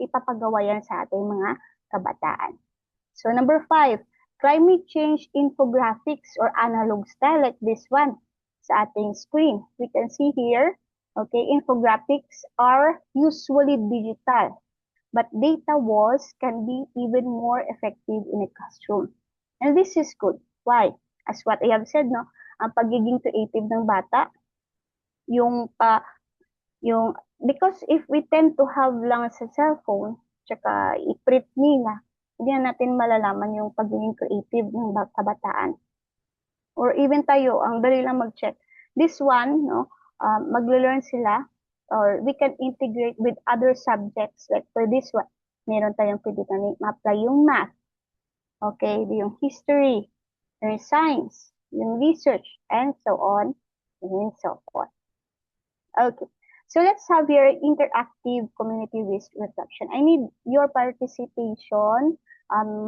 ipapagawa yan sa ating mga kabataan. So number 5, climate change infographics or analog style like this one sa ating screen. We can see here, okay, infographics are usually digital, but data walls can be even more effective in a classroom. And this is good. Why? As what I have said, no, ang pagiging creative ng bata, because if we tend to have lang sa cellphone, tsaka i-print nila, hindi na natin malalaman yung pagiging creative ng kabataan. Or even tayo, ang dali lang mag-check. This one, no, maglo-learn sila, or we can integrate with other subjects. Like for this one, meron tayong pwede na ma-apply yung math, okay, yung history, yung science, yung research, and so on, and so forth. Okay. So let's have your interactive community-based reflection. I need your participation,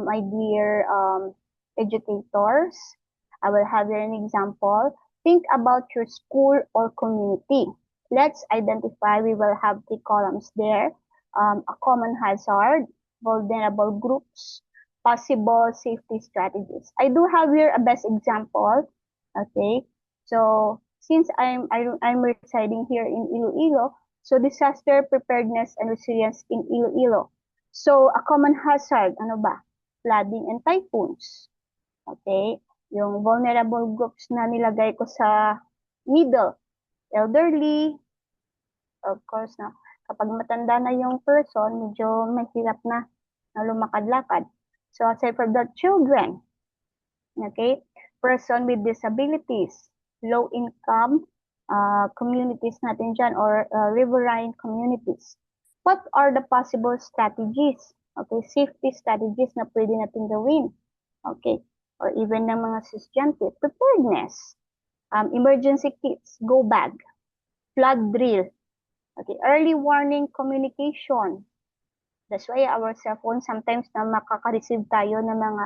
my dear educators. I will have here an example. Think about your school or community. Let's identify, we will have three columns there. A common hazard, vulnerable groups, possible safety strategies. I do have here a best example. Okay, so since I'm residing here in Iloilo, so disaster preparedness and resilience in Iloilo. So a common hazard, ano ba? Flooding and typhoons. Okay? Yung vulnerable groups na nilagay ko sa middle, elderly, of course na kapag matanda na yung person, medyo mahirap na lumakad-lakad. So aside from that, children, okay, person with disabilities, low income communities natin dyan or riverine communities. What are the possible strategies? Okay, safety strategies na pwede natin gawin. Okay, or even ng mga estudyante, preparedness, emergency kits, go bag, flood drill, okay, early warning communication. That's why our cell phone sometimes na makaka-receive tayo ng mga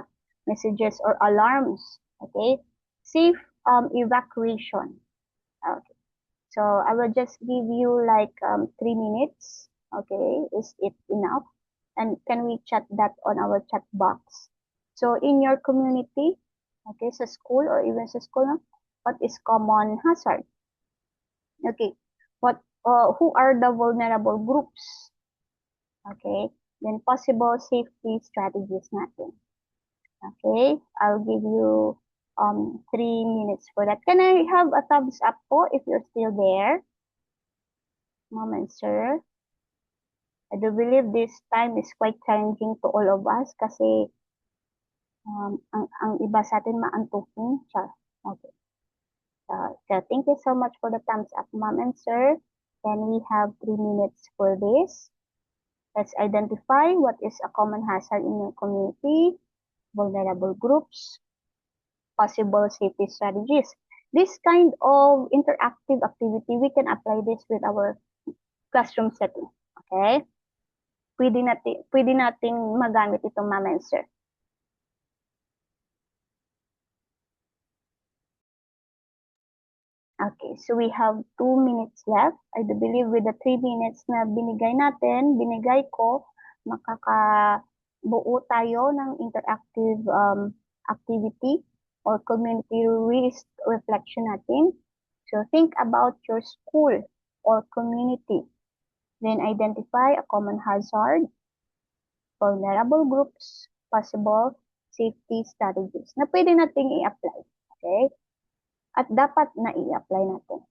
messages or alarms. Okay, safe evacuation. Okay, so I will just give you like 3 minutes. Okay, is it enough? And can we chat that on our chat box? So in your community, okay, sa school or even sa school, what is common hazard? Okay, who are the vulnerable groups? Okay, then possible safety strategies natin. Okay, I'll give you 3 minutes for that. Can I have a thumbs up po if you're still there? Ma'am and sir. I do believe this time is quite challenging to all of us kasi ang iba sa atin maantukin siya. Okay. So thank you so much for the thumbs up, ma'am and sir. Then we have 3 minutes for this. Let's identify what is a common hazard in your community, vulnerable groups, possible safety strategies. This kind of interactive activity, we can apply this with our classroom setting. Okay? Pwede nating magamit ito, ma'am and sir. Okay, so we have 2 minutes left. I do believe with the 3 minutes na binigay ko, makakabuo tayo ng interactive activity or community risk reflection natin. So think about your school or community. Then identify a common hazard, vulnerable groups, possible safety strategies na pwede nating i-apply. Okay? At dapat na i-apply natin.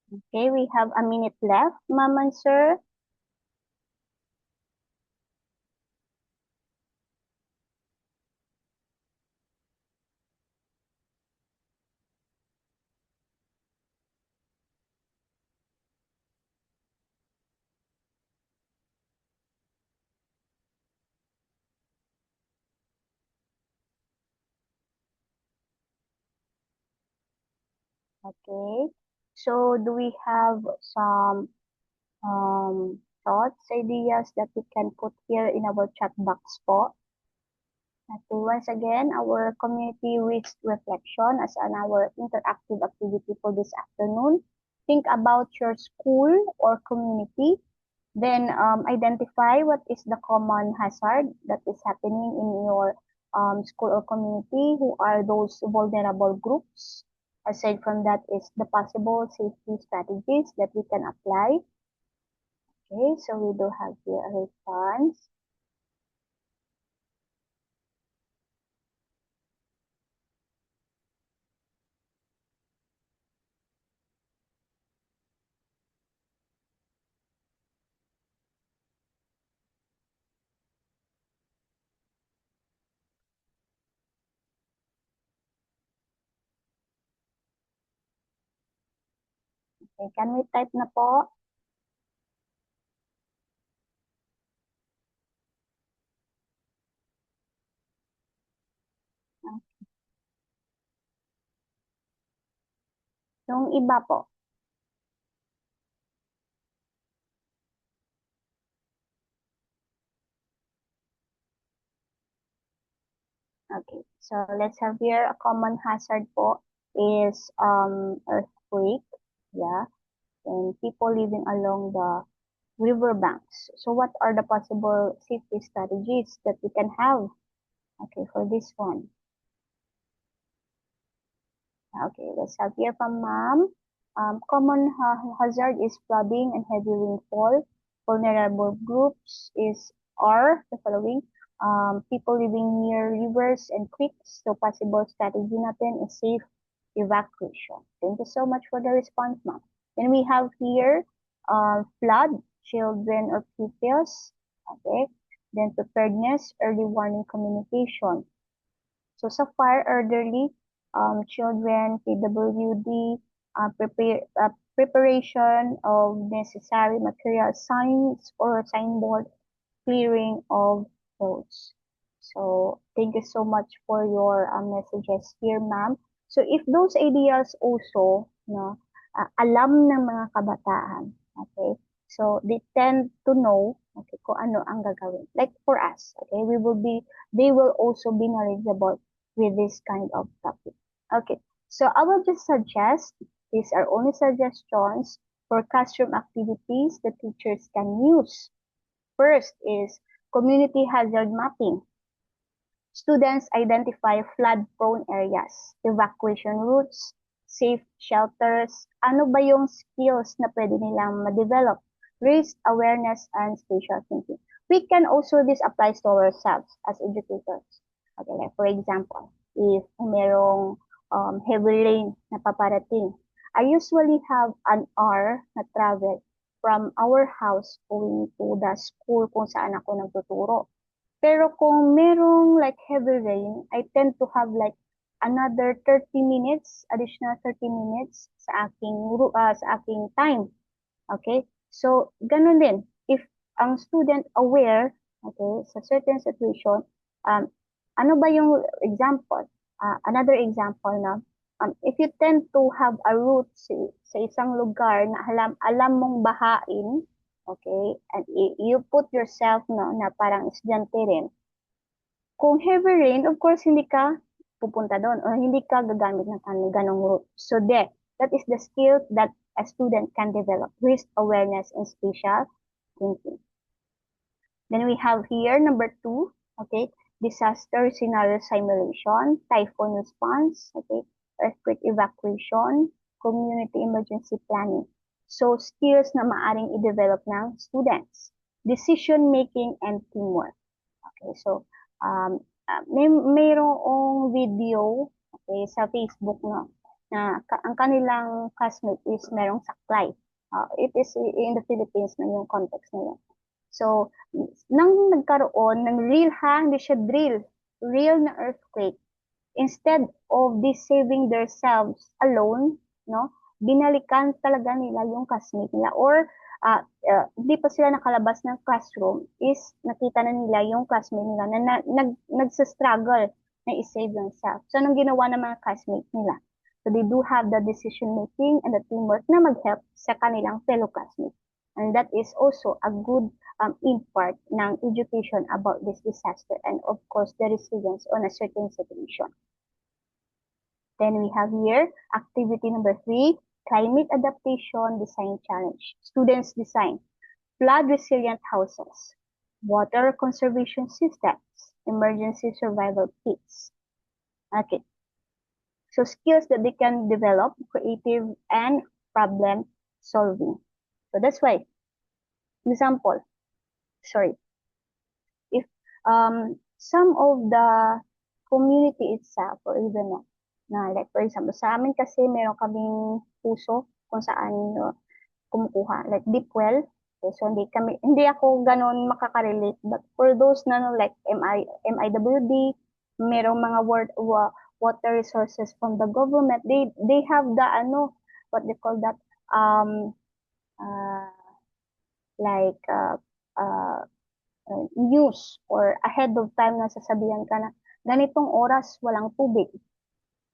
Okay, we have a minute left, ma'am and sir. Okay, so do we have some thoughts, ideas that we can put here in our chat box po? Okay, once again, our community risk reflection as an our interactive activity for this afternoon. Think about your school or community. Then identify what is the common hazard that is happening in your school or community. Who are those vulnerable groups? Aside from that is the possible safety strategies that we can apply. Okay, so we do have here a response. Okay, can we type na po? Yung iba po. Okay, so let's have here a common hazard po is earthquake, yeah, and people living along the river banks. So what are the possible safety strategies that we can have? Okay, for this one. Okay, let's have here from mom. Common hazard is flooding and heavy rainfall. Vulnerable groups are the following. People living near rivers and creeks. So possible strategy natin is safe evacuation. Thank you so much for the response, ma'am. Then we have here flood, children or pupils. Okay. Then preparedness, early warning communication. So far, elderly, children, PWD, preparation of necessary material, signs or signboard, clearing of roads. So thank you so much for your messages here, ma'am. So if those ideas also, no, alam ng mga kabataan, okay, so they tend to know, okay, kung ano ang gagawin. Like for us, okay, they will also be knowledgeable with this kind of topic. Okay, so I will just suggest, these are only suggestions for classroom activities the teachers can use. First is community hazard mapping. Students identify flood-prone areas, evacuation routes, safe shelters. Ano ba yung skills na pwede nilang ma-develop? Risk awareness and spatial thinking. We can also, this applies to ourselves as educators. Okay, like for example, if merong heavy rain na paparating, I usually have an hour na travel from our house going to the school kung saan ako nagtuturo. Pero kung merong like heavy rain, I tend to have like another 30 minutes, additional 30 minutes sa aking time. Okay? So, ganun din. If ang student aware, okay, sa certain situation, ano ba yung example? Another example na, if you tend to have a route sa isang lugar na alam mong bahain, okay, and you put yourself na parang estudyante rin, kung heavy rain, of course, hindi ka pupunta doon or hindi ka gagamit ng ganong route. So that is the skill that a student can develop, risk awareness and spatial thinking. Then we have here number 2, okay, disaster scenario simulation, typhoon response, okay, earthquake evacuation, community emergency planning. So skills na maaring i-develop ng students, decision making and teamwork. Okay, so mayroong video, okay, sa Facebook, no, na ang kanilang classmate is merong saklay. It is in the Philippines na yung context na yun. So, nang nagkaroon ng real hindi siya drill, real na earthquake, instead of this saving themselves alone, no, binalikan talaga nila yung classmate nila or hindi pa sila nakalabas ng classroom is nakita na nila yung classmate nila na nagsa-struggle na i-save themselves. So, anong ginawa ng mga classmates nila? So, they do have the decision making and the teamwork na mag-help sa kanilang fellow classmates. And that is also a good impart ng education about this disaster and of course the resilience on a certain situation. Then we have here activity number 3, climate adaptation design challenge. Students design flood resilient houses, water conservation systems, emergency survival kits. Okay. So skills that they can develop, creative and problem solving. So that's why, example, if some of the community itself or even na like for example sa amin kasi meron kaming puso kung saan kumukuha like deep well, okay, so hindi ako ganun makaka-relate, but for those na like MIWD, merong mga water resources from the government, they have the what they call that like news or ahead of time na sasabihan ka na ganitong oras walang tubig.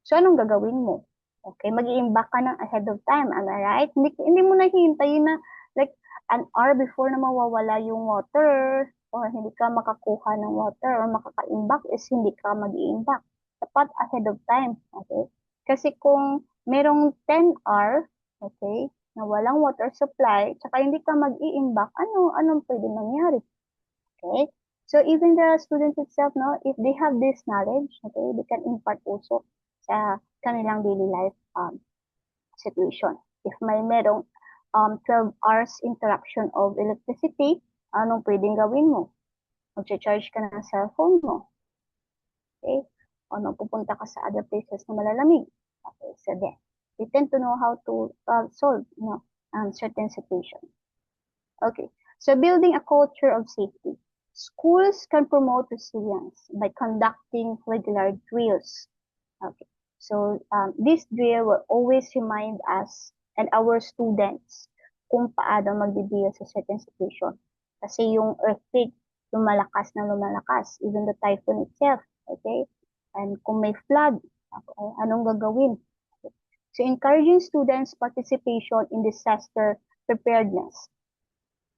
So anong gagawin mo? Okay, mag-iimbak ka ng ahead of time, am I right? Hindi mo na hintayin na like an hour before na mawawala yung water or hindi ka makakuha ng water or makaka-imbak is hindi ka mag-iimbak. Dapat ahead of time, okay? Kasi kung merong 10 hour, okay, na walang water supply, tsaka hindi ka mag-iimbak, anong pwede mangyari? Okay? So even the students itself, no, if they have this knowledge, okay, they can impart also sa kanilang daily life situation. If may merong 12 hours interruption of electricity, anong pwedeng gawin mo? Mag-charge ka ng cellphone mo. Okay? O pupunta ka sa other places na malalamig. Okay, so then, we tend to know how to solve certain situations. Okay, so building a culture of safety. Schools can promote resilience by conducting regular drills. Okay, so this drill will always remind us and our students kung paano magdi-deal sa certain situation. Kasi yung earthquake, lumalakas na lumalakas, even the typhoon itself, okay? And kung may flood, okay, anong gagawin? Okay. So encouraging students' participation in disaster preparedness,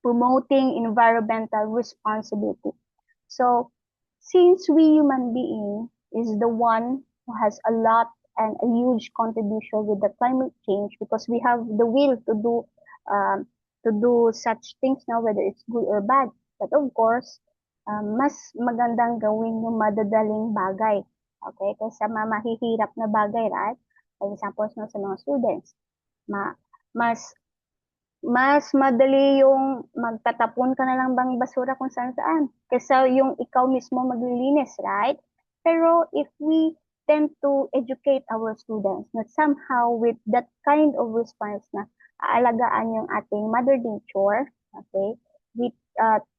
promoting environmental responsibility. So since we human being is the one who has a lot and a huge contribution with the climate change because we have the will to do such things now, whether it's good or bad. But of course, mas magandang gawin yung madadaling bagay. Okay? Kasi mahihirap na bagay, right? For example, no, sa mga students, mas madali yung magtatapon ka na lang bang basura kung saan saan kaysa yung ikaw mismo maglilinis, right? Pero if we tend to educate our students na somehow with that kind of response na aalagaan yung ating mother nature, okay, we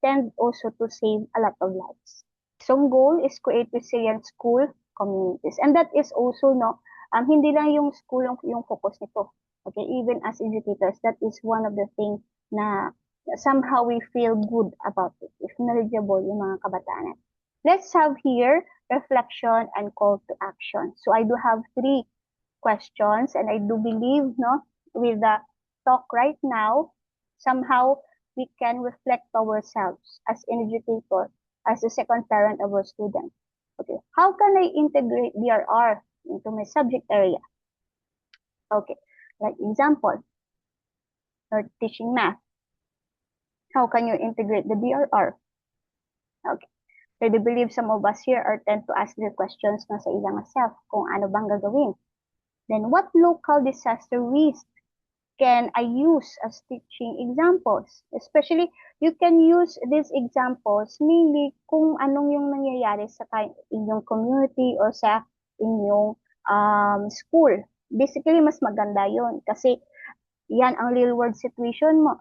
tend also to save a lot of lives. So goal is create resilient school communities. And that is also, no, hindi lang yung school yung focus nito. Okay, even as educators, that is one of the things na somehow we feel good about it, if knowledgeable yung mga kabataan. Let's have here reflection and call to action. So I do have 3 questions and I do believe, no, with the talk right now, somehow we can reflect ourselves as an educator, as a second parent of our student. Okay, how can I integrate DRR into my subject area? Okay, like example, you're teaching math. How can you integrate the DRR? Okay. I do believe some of us here are tend to ask their questions na sa ilang self kung ano bang gagawin. Then what local disaster risk can I use as teaching examples? Especially, you can use these examples mainly kung anong yung nangyayari sa inyong community or sa inyong school. Basically, mas maganda yon kasi yan ang real world situation mo,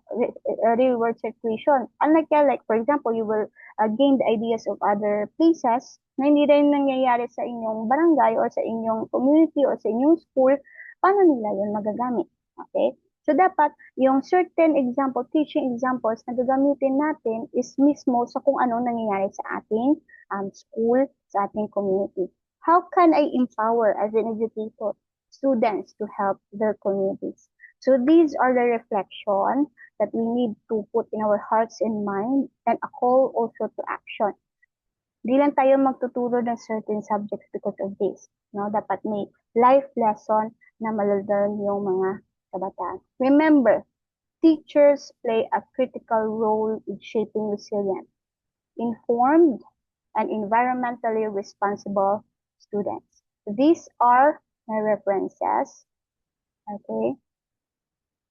real world situation. Unlike like for example, you will gain the ideas of other places na hindi rin nangyayari sa inyong barangay or sa inyong community or sa inyong school, paano nila yun magagamit? Okay? So dapat yung certain example, teaching examples na gagamitin natin is mismo sa kung ano nangyayari sa ating school, sa ating community. How can I empower as an educator students to help their communities? So these are the reflection that we need to put in our hearts and mind and a call also to action. Di lang tayo magtuturo ng certain subjects because of this. No? Dapat may life lesson na malalearn yung mga kabataan. Remember, teachers play a critical role in shaping resilient, informed, and environmentally responsible students. These are my references. Okay.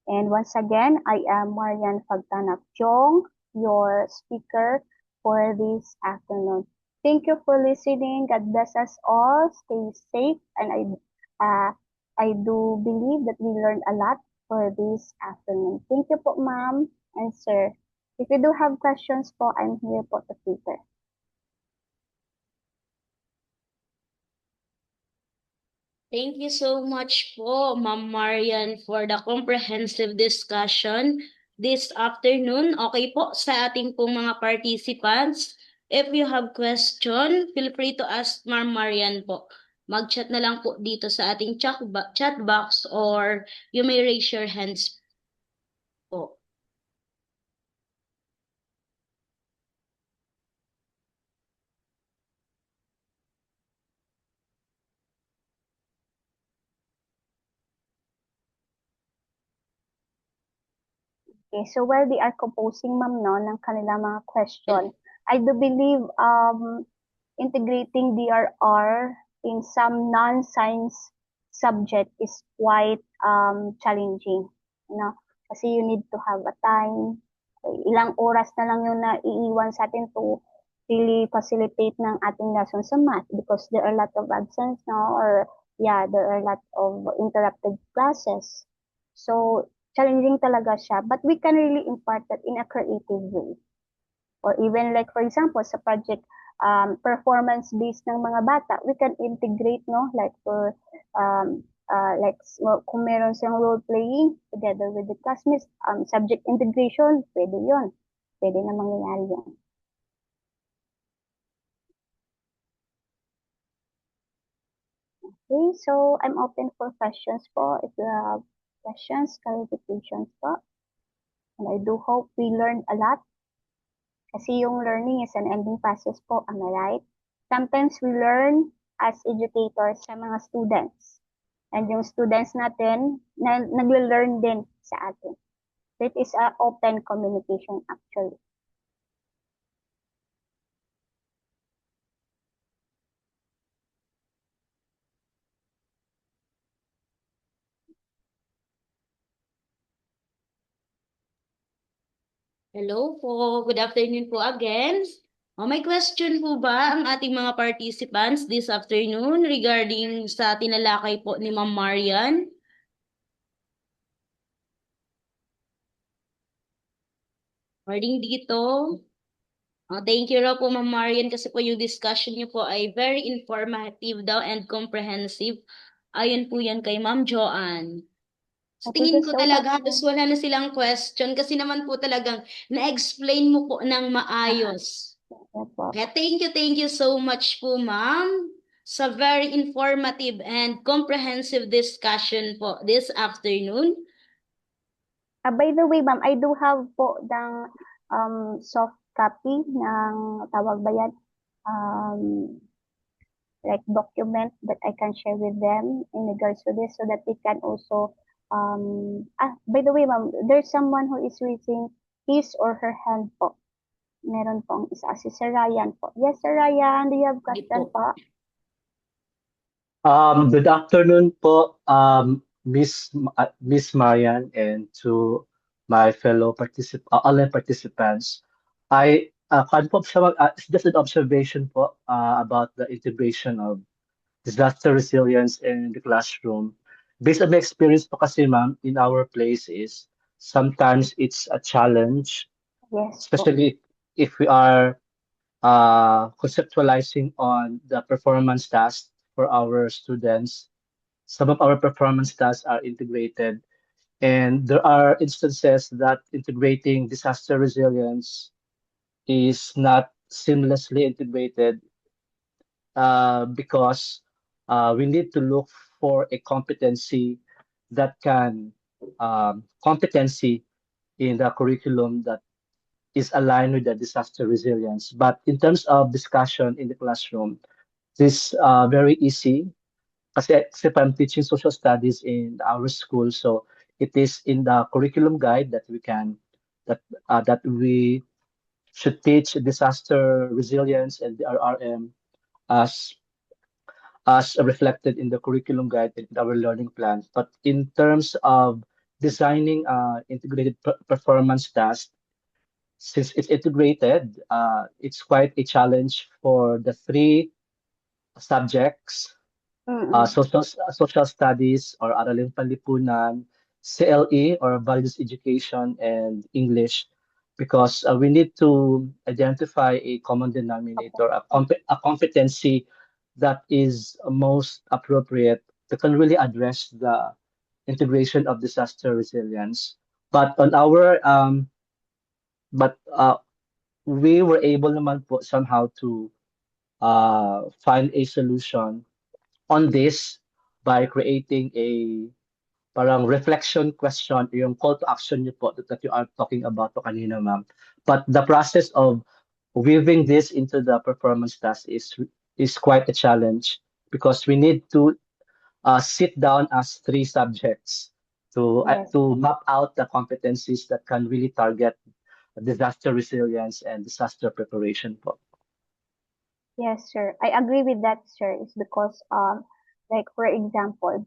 And once again, I am Marian Fagtanap-Jong, your speaker for this afternoon. Thank you for listening. God bless us all. Stay safe. And I do believe that we learned a lot for this afternoon. Thank you po, ma'am and sir. If you do have questions po, I'm here po to tutor. Thank you so much po, Ma'am Marian, for the comprehensive discussion this afternoon. Okay po sa ating pong mga participants. If you have question, feel free to ask Ma'am Marian po. mag-chat na lang po dito sa ating chat box or you may raise your hands po. Okay, so while they are composing, ma'am, no, ng kanilang mga question, I do believe integrating DRR in some non-science subject is quite challenging. No? Kasi you need to have a time. Ilang oras na lang yung naiiwan sa atin to really facilitate ng ating lesson sa math because there are a lot of absence no or yeah there are a lot of interrupted classes so challenging talaga siya but we can really impart that in a creative way or even like for example sa project performance based ng mga bata we can integrate no like for like kung meron silang role playing together with the classmates subject integration pwede na mangyayari yun. Okay, so I'm open for questions po if you have questions, clarifications po. And I do hope we learned a lot kasi yung learning is an ending process po, am I right? Sometimes we learn as educators sa mga students. And yung students natin, nagle-learn din sa atin. So it is a open communication actually. Hello po. Good afternoon po again. May question po ba ang ating mga participants this afternoon regarding sa tinalakay po ni Ma'am Marian? Regarding dito, thank you raw po Ma'am Marian kasi po yung discussion niyo po ay very informative daw and comprehensive. Ayon po yan kay Ma'am Joanne. Sa Thank tingin you ko so talaga, much. halos wala na silang question kasi naman po talagang na-explain mo po ng maayos. Okay, thank you so much po, ma'am, sa very informative and comprehensive discussion po this afternoon. By the way, ma'am, I do have po ng soft copy ng tawag ba yan? Like document that I can share with them in regards to this so that they can also by the way ma'am there's someone who is raising his or her hand po meron pong isa si Sir Ryan po yes Sir Ryan do you have question po Good afternoon po, Miss Marian, and to my fellow online participants. It's just an observation po about the integration of disaster resilience in the classroom. Based on my experience po kasi ma'am, in our places, sometimes it's a challenge, yes po especially if we are conceptualizing on the performance tasks for our students. Some of our performance tasks are integrated, and there are instances that integrating disaster resilience is not seamlessly integrated because we need to look for a competency in the curriculum that is aligned with the disaster resilience. But in terms of discussion in the classroom, this very easy kasi I'm teaching social studies in our school, so it is in the curriculum guide that that we should teach disaster resilience and the RRM as reflected in the curriculum guide and our learning plan. But in terms of designing integrated performance task, since it's integrated, it's quite a challenge for the three subjects, social studies or Araling Panlipunan, CLE or Values Education, and English, because we need to identify a common denominator, a competency that is most appropriate that can really address the integration of disaster resilience. But on our but we were able naman po somehow to find a solution on this by creating a parang reflection question, yung call to action niyo po that you are talking about po kanina, ma'am. But the process of weaving this into the performance task is quite a challenge because we need to sit down as three subjects Yes. to map out the competencies that can really target disaster resilience and disaster preparation po. Yes, sir. I agree with that, sir. It's because, like for example,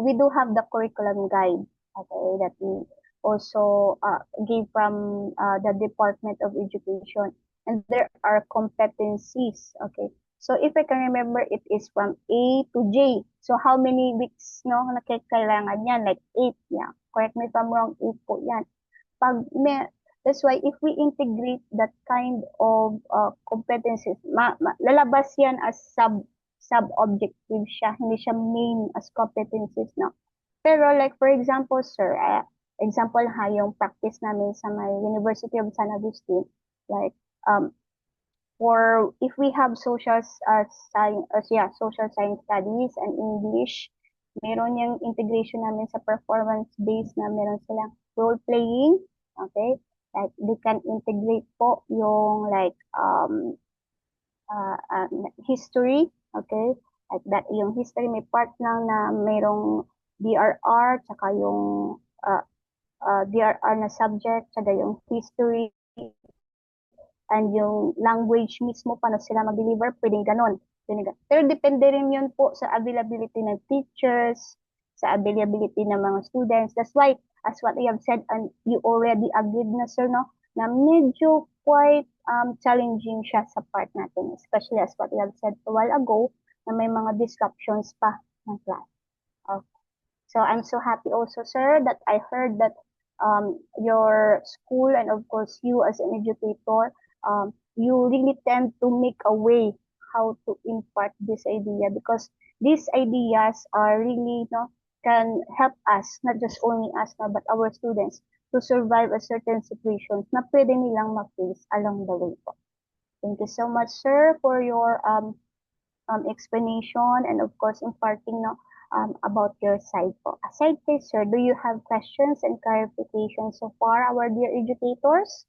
we do have the curriculum guide, okay, that we also give from the Department of Education, and there are competencies, okay. So if I can remember, it is from A to J. So how many weeks, no, na kailangan yan? Like 8, yeah. Correct me if I'm wrong, 8 po yan. That's why if we integrate that kind of competencies, lalabas yan as sub-objective siya, hindi siya main as competencies, no? Pero like for example, sir, example ha, yung practice namin sa my University of San Agustin, like for if we have social science studies and English, meron yung integration namin sa performance based na meron silang role playing, okay? Like they can integrate po yung like history, okay? Like that yung history may part lang na mayroong DRR tsaka yung DRR na subject tsaka yung history and yung language mismo paano sila mag-deliver, pwedeng ganon. Pero depende rin yun po sa availability ng teachers, sa availability ng mga students. That's why, as what I have said, and you already agreed na sir, no, na medyo quite challenging siya sa part natin, especially as what I have said a while ago, na may mga disruptions pa ng class. Okay. So I'm so happy also, sir, that I heard that your school and of course you as an educator, you really tend to make a way how to impart this idea because these ideas are really, no, can help us, not just only us, no, but our students to survive a certain situations na pwede nilang ma-face along the way po. Thank you so much, sir, for your explanation and of course imparting, no, about your side po. Aside this, sir, do you have questions and clarifications so far, our dear educators?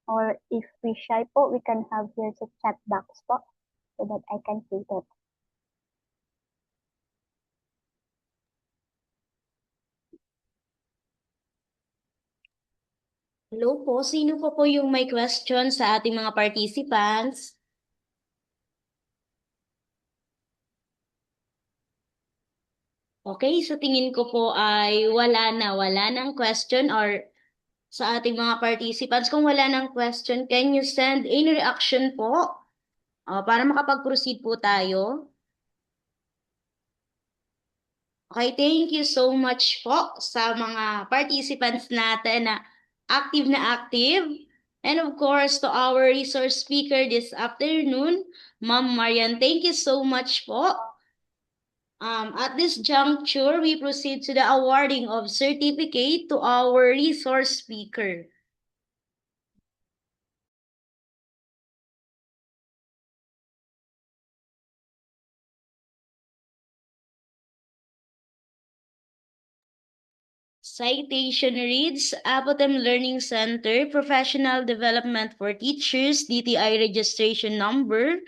Or if we shy po, we can have here sa chat box po so that I can see it. Hello po, sino po yung may question sa ating mga participants? Okay, sa tingin ko po ay wala nang question or sa ating mga participants. Kung wala nang question, can you send any reaction po para makapag-proceed po tayo? Okay, thank you so much po sa mga participants natin na active na active. And of course, to our resource speaker this afternoon, Ma'am Marian, thank you so much po. At this juncture, we proceed to the awarding of certificate to our resource speaker. Citation reads, Apotem Learning Center, Professional Development for Teachers, DTI registration number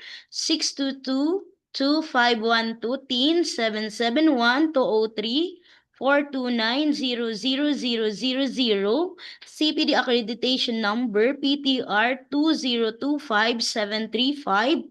622-2512-10-771-203 429-00000, CPD accreditation number PTR 2025735,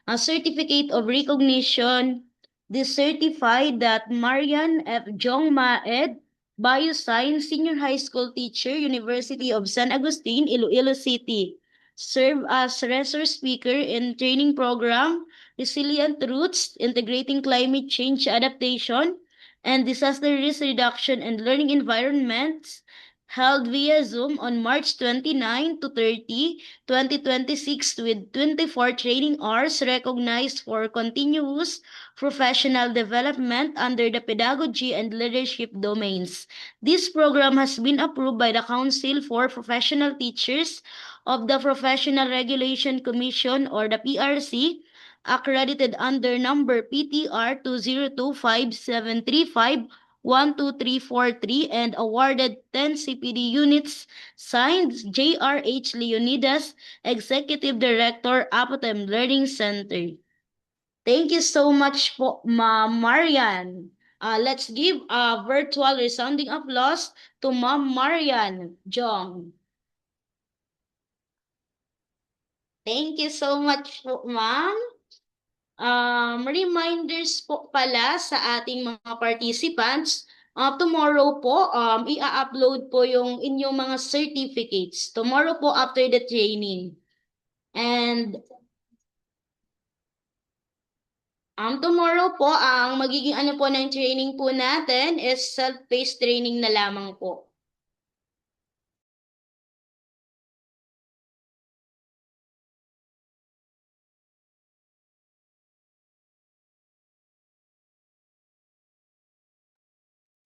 a certificate of recognition, decertified that Marian F. Jong Maed, Bioscience Senior High School Teacher, University of San Agustin, Iloilo City. Serve as resource speaker in training program, Resilient Roots, Integrating Climate Change Adaptation, and Disaster Risk Reduction and Learning Environments, held via Zoom on March 29 to 30, 2026 with 24 training hours recognized for continuous professional development under the pedagogy and leadership domains. This program has been approved by the Council for Professional Teachers of the Professional Regulation Commission or the PRC, accredited under number PTR 2025735 12343 and awarded 10 CPD units. Signed, J.R.H. Leonidas, Executive Director, Apotem Learning Center. Thank you so much po, Ma'am Marian. Let's give a virtual resounding applause to Ma'am Marian Jong. Thank you so much po, Ma'am. Reminders po pala sa ating mga participants. Tomorrow po, i-upload po yung inyong mga certificates. Tomorrow po after the training. And tomorrow po, ang magiging ano po ng training po natin is self-paced training na lamang po.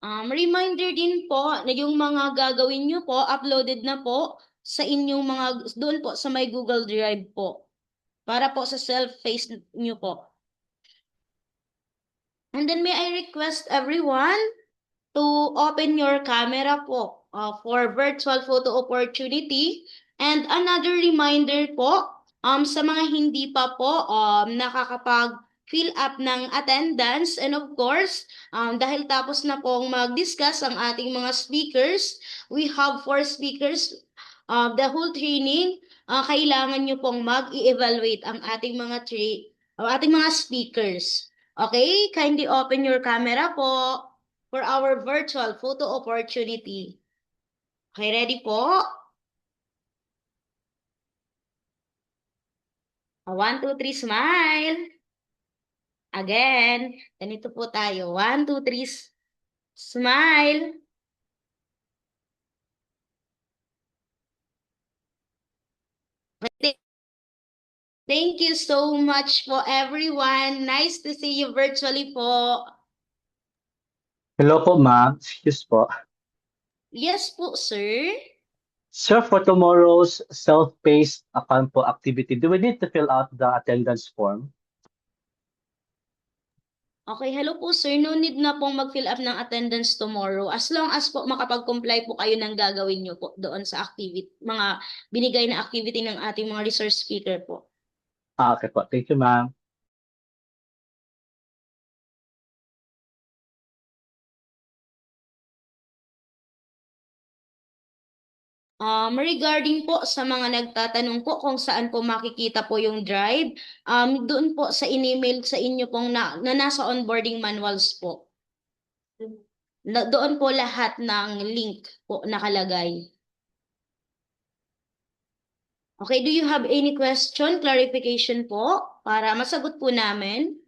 Reminder din po na yung mga gagawin nyo po, uploaded na po sa inyong mga, doon po sa may Google Drive po. Para po sa self-paced nyo po. And then may I request everyone to open your camera po for virtual photo opportunity. And another reminder po, sa mga hindi pa po nakakapag-fill up ng attendance. And of course, dahil tapos na pong mag-discuss ang ating mga speakers, we have 4 speakers. The whole training, kailangan nyo pong mag-i-evaluate ang ating mga speakers. Okay, kindly open your camera po for our virtual photo opportunity. Okay, ready po? 1, 2, 3, smile. Again, ganito po tayo. 1, 2, 3, smile. Thank you so much po, everyone. Nice to see you virtually po. Hello po, ma'am. Excuse po. Yes po, sir. Sir, for tomorrow's self-paced account po activity, do we need to fill out the attendance form? Okay, hello po sir. No need na pong mag-fill up ng attendance tomorrow. As long as po makapag-comply po kayo ng gagawin nyo po doon sa activity, mga binigay na activity ng ating mga resource speaker po. Okay po. Thank you, ma'am. Regarding po sa mga nagtatanong po kung saan po makikita po yung drive, doon po sa in-email sa inyo pong na nasa onboarding manuals po. Doon po lahat ng link po nakalagay. Okay, do you have any question, clarification po para masagot po namin?